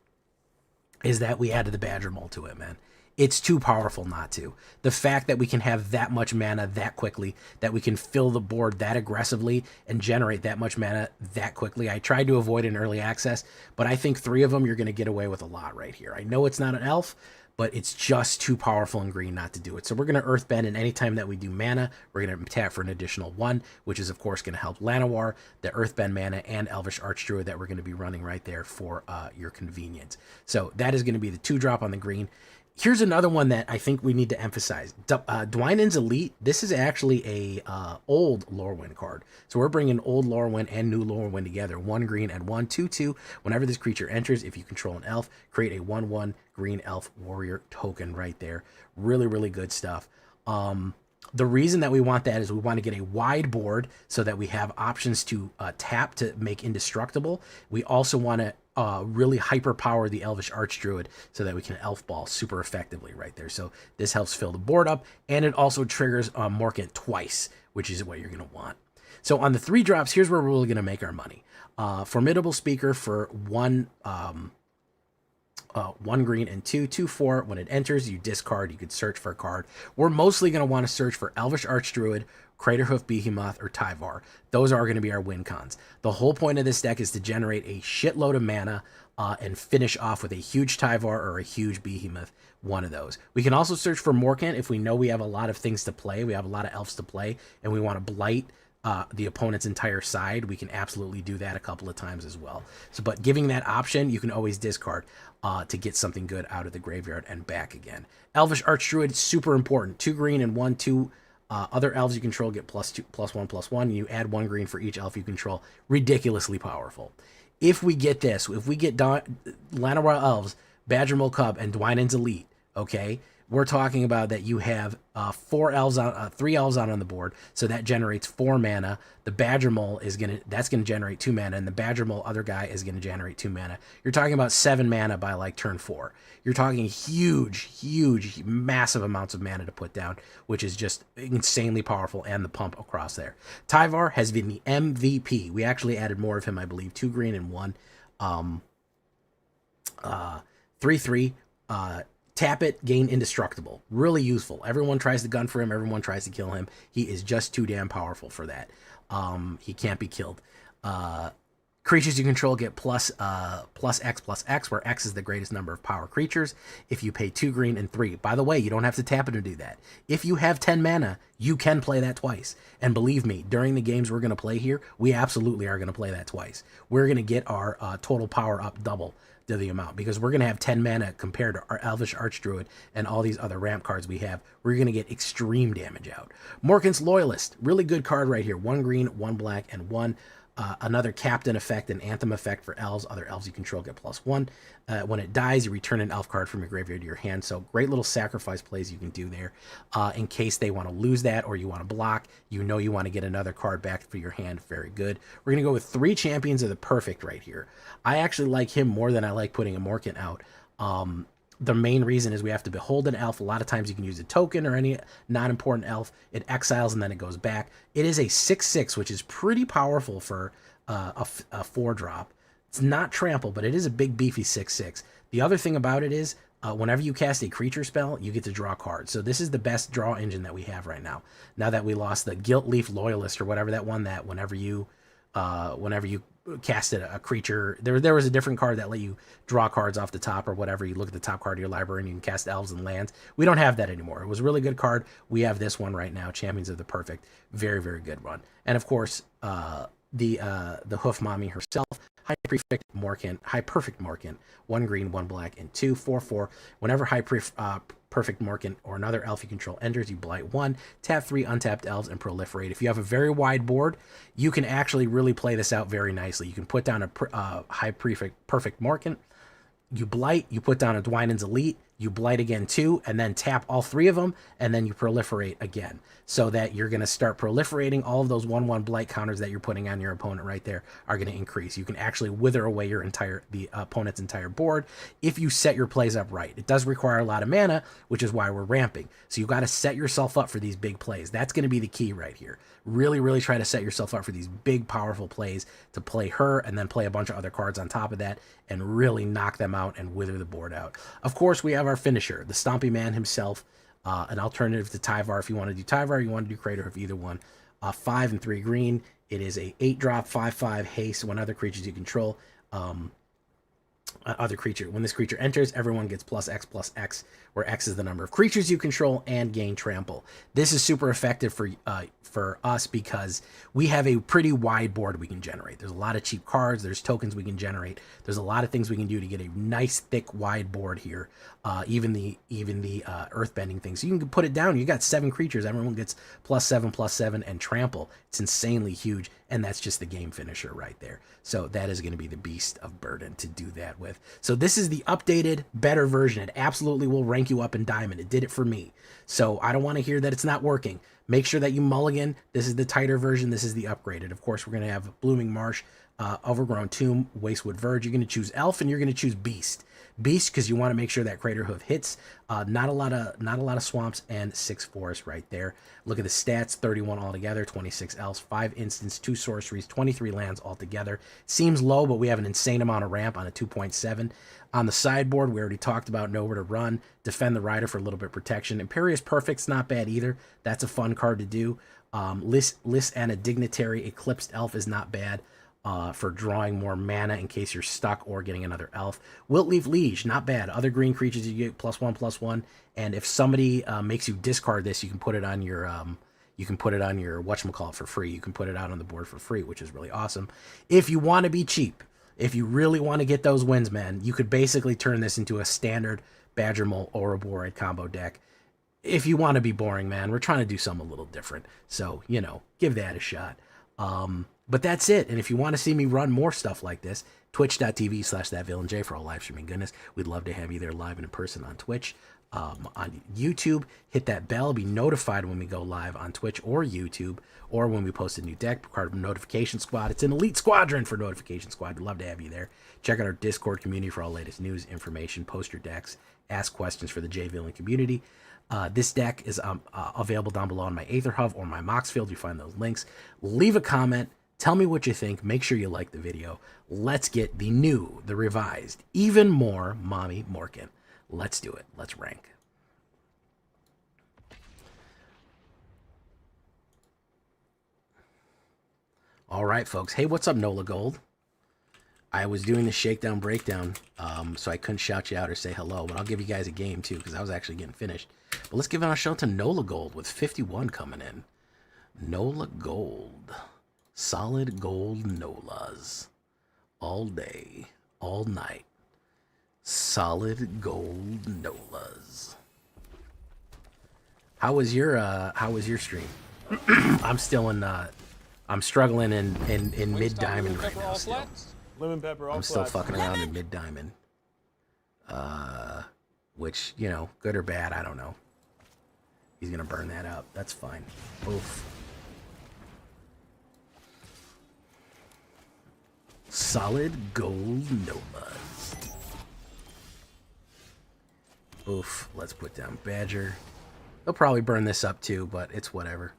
is that we added the Badger Mole to it, man. It's too powerful not to. The fact that we can have that much mana that quickly, that we can fill the board that aggressively and generate that much mana that quickly. I tried to avoid an early access, but I think 3 of them you're going to get away with a lot right here. I know it's not an elf, but it's just too powerful in green not to do it. So we're going to Earthbend, and anytime that we do mana, we're going to tap for an additional 1, which is, of course, going to help Llanowar, the Earthbend mana, and Elvish Archdruid that we're going to be running right there for your convenience. So that is going to be the 2-drop on the green. Here's another one that I think we need to emphasize. Dwynen's Elite, this is actually a old LORWYN card. So we're bringing old LORWYN and new LORWYN together. 1 green and 1, 2/2. Whenever this creature enters, if you control an elf, create a 1/1 green elf warrior token right there. Really, really good stuff. The reason that we want that is we want to get a wide board so that we have options to tap to make indestructible. We also want to really hyper power the Elvish Archdruid so that we can elf ball super effectively right there. So this helps fill the board up, and it also triggers Morkant twice, which is what you're going to want. So on the 3 drops, here's where we're really going to make our money. Formidable Speaker for 1 green and 2/4. When it enters, you discard. You could search for a card. We're mostly going to want to search for Elvish Archdruid, Craterhoof Behemoth, or Tyvar. Those are going to be our win cons. The whole point of this deck is to generate a shitload of mana and finish off with a huge Tyvar or a huge Behemoth, one of those. We can also search for Morkant if we know we have a lot of things to play. We have a lot of elves to play, and we want to blight the opponent's entire side. We can absolutely do that a couple of times as well. So, but giving that option, you can always discard to get something good out of the graveyard and back again. Elvish Archdruid, super important. 2 green and 1/2. Other elves you control get +2, +1/+1. You add 1 green for each elf you control. Ridiculously powerful. If we get this, if we get Llanowar Elves, Badger Mole Cub, and Dwynen's Elite, okay, we're talking about that you have 3 elves out on the board, so that generates 4 mana. The Badger Mole that's gonna generate 2 mana, and the Badger Mole other guy is gonna generate 2 mana. You're talking about 7 mana by like turn 4. You're talking huge, massive amounts of mana to put down, which is just insanely powerful, and the pump across there. Tyvar has been the MVP. We actually added more of him, I believe. 2 green and 1, 3/3. Tap it, gain indestructible. Really useful. Everyone tries to gun for him. Everyone tries to kill him. He is just too damn powerful for that. He can't be killed. Creatures you control get plus X, where X is the greatest number of power creatures. If you pay 2 green and 3. By the way, you don't have to tap it to do that. If you have 10 mana, you can play that twice. And believe me, during the games we're going to play here, we absolutely are going to play that twice. We're going to get our total power up double to the amount, because we're going to have 10 mana compared to our Elvish Archdruid and all these other ramp cards we have. We're going to get extreme damage out. Morkant's Loyalist, really good card right here. 1 green, 1 black, and 1. Another Captain effect and Anthem effect for elves. Other elves you control get +1. When it dies, you return an elf card from your graveyard to your hand. So great little sacrifice plays you can do there. In case they want to lose that, or you want to block, you know you want to get another card back for your hand. Very good. We're going to go with 3 Champions of the Perfect right here. I actually like him more than I like putting a Morkant out. The main reason is we have to behold an elf. A lot of times you can use a token or any non-important elf. It exiles and then it goes back. It is a 6/6, which is pretty powerful for a 4-drop. It's not trample, but it is a big beefy 6/6. The other thing about it is whenever you cast a creature spell, you get to draw cards. So this is the best draw engine that we have right now. Now that we lost the Gilt Leaf Loyalist or whatever that one, that whenever you casted a creature, there was a different card that let you draw cards off the top or whatever. You look at the top card of your library and you can cast elves and lands. We don't have that anymore. It was a really good card. We have this one right now, Champions of the Perfect. Very, very good one. And of course, the Hoof Mommy herself, High Perfect Morkant, 1 green, 1 black, and 2, 4/4. Whenever Perfect Morkant or another elf you control enters, you blight 1, tap 3 untapped elves, and proliferate. If you have a very wide board, you can actually really play this out very nicely. You can put down a Perfect Morkant, you blight, you put down a Dwynen's Elite, you blight again 2, and then tap all 3 of them, and then you proliferate again. So that you're going to start proliferating. All of those 1/1 blight counters that you're putting on your opponent right there are going to increase. You can actually wither away the opponent's entire board if you set your plays up right. It does require a lot of mana, which is why we're ramping. So you got to set yourself up for these big plays. That's going to be the key right here. Really, really try to set yourself up for these big, powerful plays to play her and then play a bunch of other cards on top of that and really knock them out and wither the board out. Of course, we have our finisher, the Stompy Man himself. An alternative to Tyvar if you want to do Tyvar, you want to do Crater of either one. 5 and 3 green. It is a 8-drop, 5/5 haste. When other creatures you control, when this creature enters, everyone gets +X, where X is the number of creatures you control, and gain trample. This is super effective for us because we have a pretty wide board we can generate. There's a lot of cheap cards, there's tokens we can generate, there's a lot of things we can do to get a nice thick wide board here. Even the earthbending thing. So you can put it down, you got 7 creatures, everyone gets +7/+7 and trample. It's insanely huge, and that's just the game finisher right there. So that is going to be the beast of burden to do that with. So this is the updated, better version. It absolutely will rank you up in Diamond. It did it for me. So I don't want to hear that it's not working. Make sure that you mulligan. This is the tighter version. This is the upgraded. Of course, we're going to have Blooming Marsh, Overgrown Tomb, Wastewood Verge. You're going to choose Elf, and you're going to choose Beast. Beast because you want to make sure that Crater Hoof hits. Not a lot of swamps, and 6 forests right there. Look at the stats: 31 altogether, 26 elves, 5 instants, 2 sorceries, 23 lands altogether. Seems low, but we have an insane amount of ramp on a 2.7. On the sideboard, we already talked about Nowhere to Run, Defend the Rider for a little bit of protection. Imperious Perfect's not bad either. That's a fun card to do. List and a Dignitary Eclipsed Elf is not bad. For drawing more mana in case you're stuck or getting another elf. Wiltleaf Liege, not bad. Other green creatures you get +1/+1, and if somebody makes you discard this, you can put it on your whatchamacallit for free. You can put it out on the board for free, which is really awesome. If you want to be cheap, if you really want to get those wins, man, you could basically turn this into a standard Badger Mole Ouroboros combo deck. If you want to be boring, man, we're trying to do something a little different. So, give that a shot. But that's it. And if you want to see me run more stuff like this, twitch.tv/thatvillainj for all live streaming goodness. We'd love to have you there live and in person on Twitch. On YouTube, hit that bell, be notified when we go live on Twitch or YouTube, or when we post a new deck, part of Notification Squad. It's an elite squadron for Notification Squad. We'd love to have you there. Check out our Discord community for all latest news, information, post your decks, ask questions for the J-Villain community. This deck is available down below on my AetherHub or my Moxfield. You find those links. Leave a comment. Tell me what you think. Make sure you like the video. Let's get the new, the revised, even more Mommy Morkin. Let's do it. Let's rank. All right, folks. Hey, what's up, Nola Gold? I was doing the shakedown breakdown, so I couldn't shout you out or say hello, but I'll give you guys a game, too, because I was actually getting finished. But let's give it a shout to Nola Gold with 51 coming in. Nola Gold. Solid gold Nolas. All day, all night. Solid gold Nolas. How was your stream? I'm still in I'm struggling in mid diamond right now still. Lemon pepper, I'm still fucking around in mid diamond. Which, good or bad, I don't know. He's gonna burn that up. That's fine. Oof. Solid gold Nolas. Oof. Let's put down Badger. They'll probably burn this up too, but it's whatever.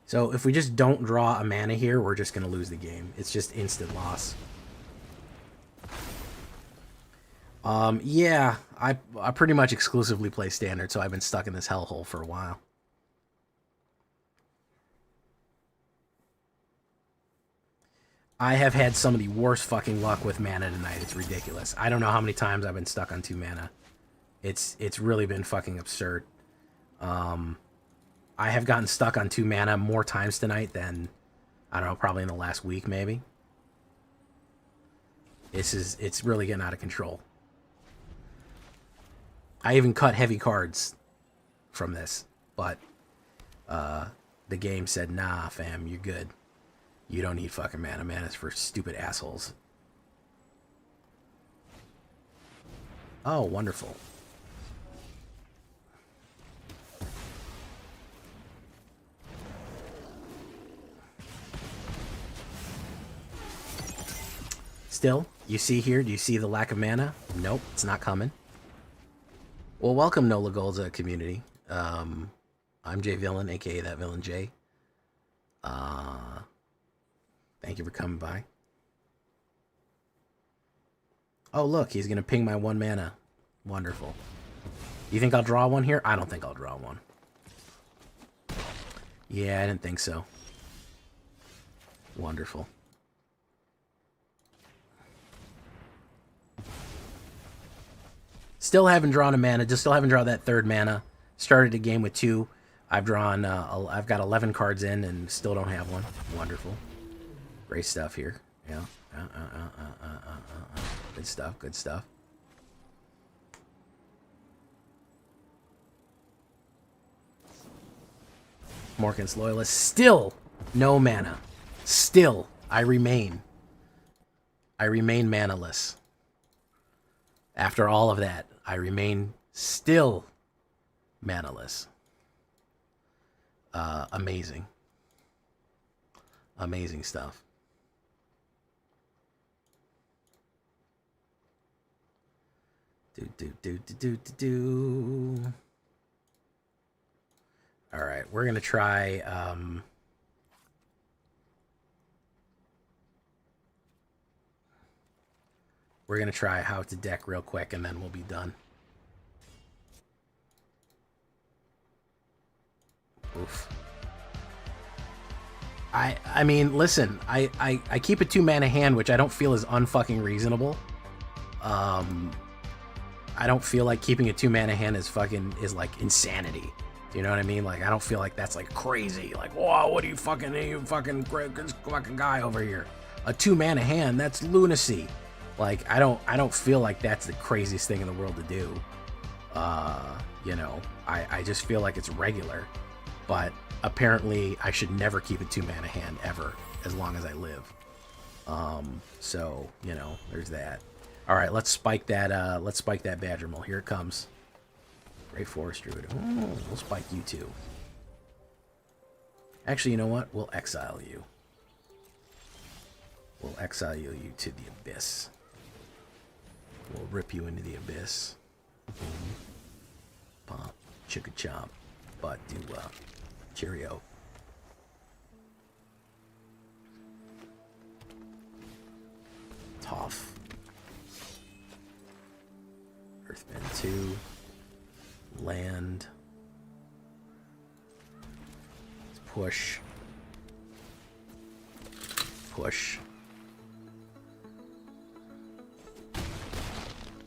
So if we just don't draw a mana here, we're just going to lose the game. It's just instant loss. Yeah, I pretty much exclusively play Standard, so I've been stuck in this hellhole for a while. I have had some of the worst fucking luck with mana tonight. It's ridiculous. I don't know how many times I've been stuck on 2 mana. It's really been fucking absurd. I have gotten stuck on 2 mana more times tonight than, I don't know, probably in the last week, maybe. It's really getting out of control. I even cut heavy cards from this, but the game said, nah, fam, you're good. You don't need fucking mana. Mana's for stupid assholes. Oh, wonderful. Still, you see here, do you see the lack of mana? Nope, it's not coming. Well, welcome, Nola Golza community. I'm Jay Villain, aka That Villain Jay. Thank you for coming by. Oh, look, he's going to ping my 1 mana. Wonderful. You think I'll draw one here? I don't think I'll draw one. Yeah, I didn't think so. Wonderful. Still haven't drawn a mana. Just still haven't drawn that 3rd mana. Started the game with 2. I've drawn. I've got 11 cards in and still don't have one. Wonderful. Great stuff here. Yeah. Good stuff. Good stuff. Morgan's Loyalist. Still no mana. Still, I remain manaless. After all of that, I remain still manaless. Amazing. Amazing stuff. All right, we're going to try... we're going to try How to Deck real quick, and then we'll be done. Oof. I mean, listen, I keep a 2 mana hand, which I don't feel is unfucking reasonable. I don't feel like keeping a 2 mana hand is like insanity. Do you know what I mean? Like, I don't feel like that's like crazy. Like, whoa, what are you fucking guy over here? A 2 mana hand, that's lunacy. Like, I don't feel like that's the craziest thing in the world to do. You know, I just feel like it's regular. But apparently I should never keep a 2 mana hand ever, as long as I live. So, you know, there's that. All right, let's spike that Badger Mole. Here it comes. Great Forest Druid. Ooh, we'll spike you too. Actually, you know what? We'll exile you. We'll exile you to the abyss. We'll rip you into the abyss. Pop, chicka chomp, but do cheerio. Tough. Earthbend 2. Land. Let's push. Push.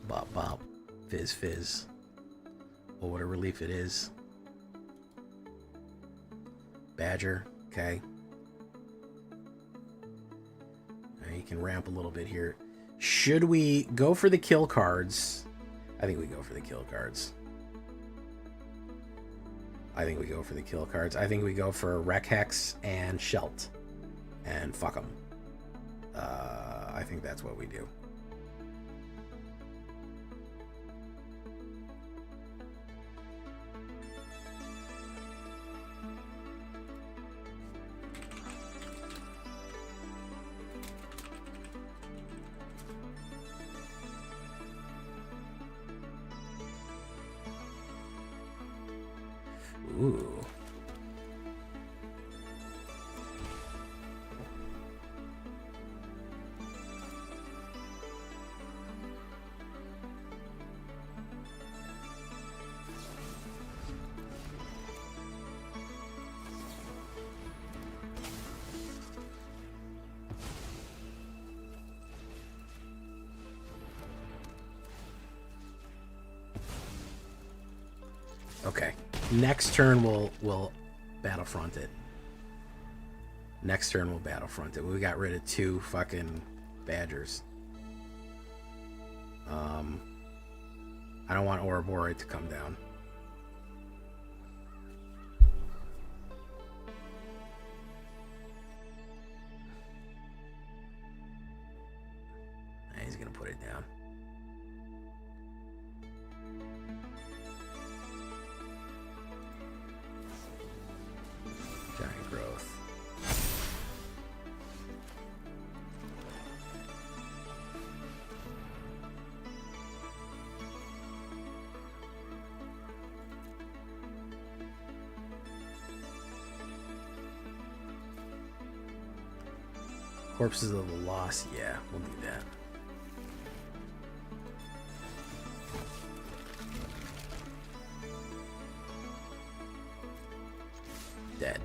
Bop bop. Fizz fizz. Oh, what a relief it is. Badger. Okay. Now you can ramp a little bit here. Should we go for the kill cards? I think we go for the kill cards. I think we go for the kill cards. I think we go for Wreck Hex and Shelt. And fuck them. I think that's what we do. Ooh. Okay. Next turn we'll Battlefront it. Next turn we'll Battlefront it. We got rid of 2 fucking Badgers. I don't want Ouroboros to come down. he's gonna put it down. Giant growth. Corpses of the Lost, yeah, we'll do that. Dead.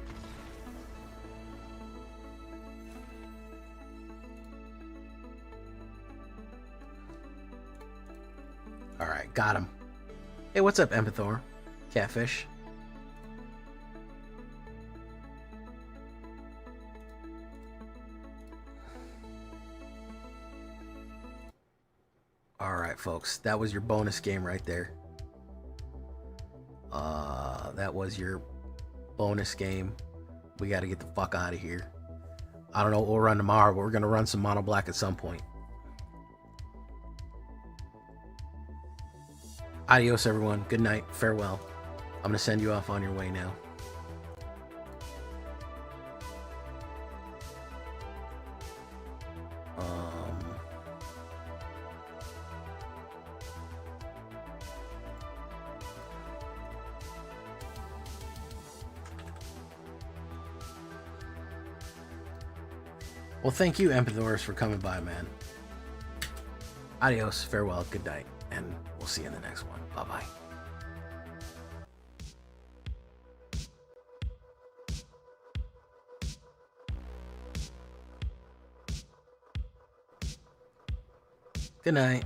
Alright, got him. Hey, what's up, Empathor? Catfish. Alright, folks, that was your bonus game right there. That was your bonus game. We got to get the fuck out of here. I don't know what we'll run tomorrow, but we're going to run some mono black at some point. Adios, everyone. Good night. Farewell. I'm going to send you off on your way now. Well, thank you, Empathors, for coming by, man. Adios, farewell, good night, and we'll see you in the next one. Bye-bye. Good night.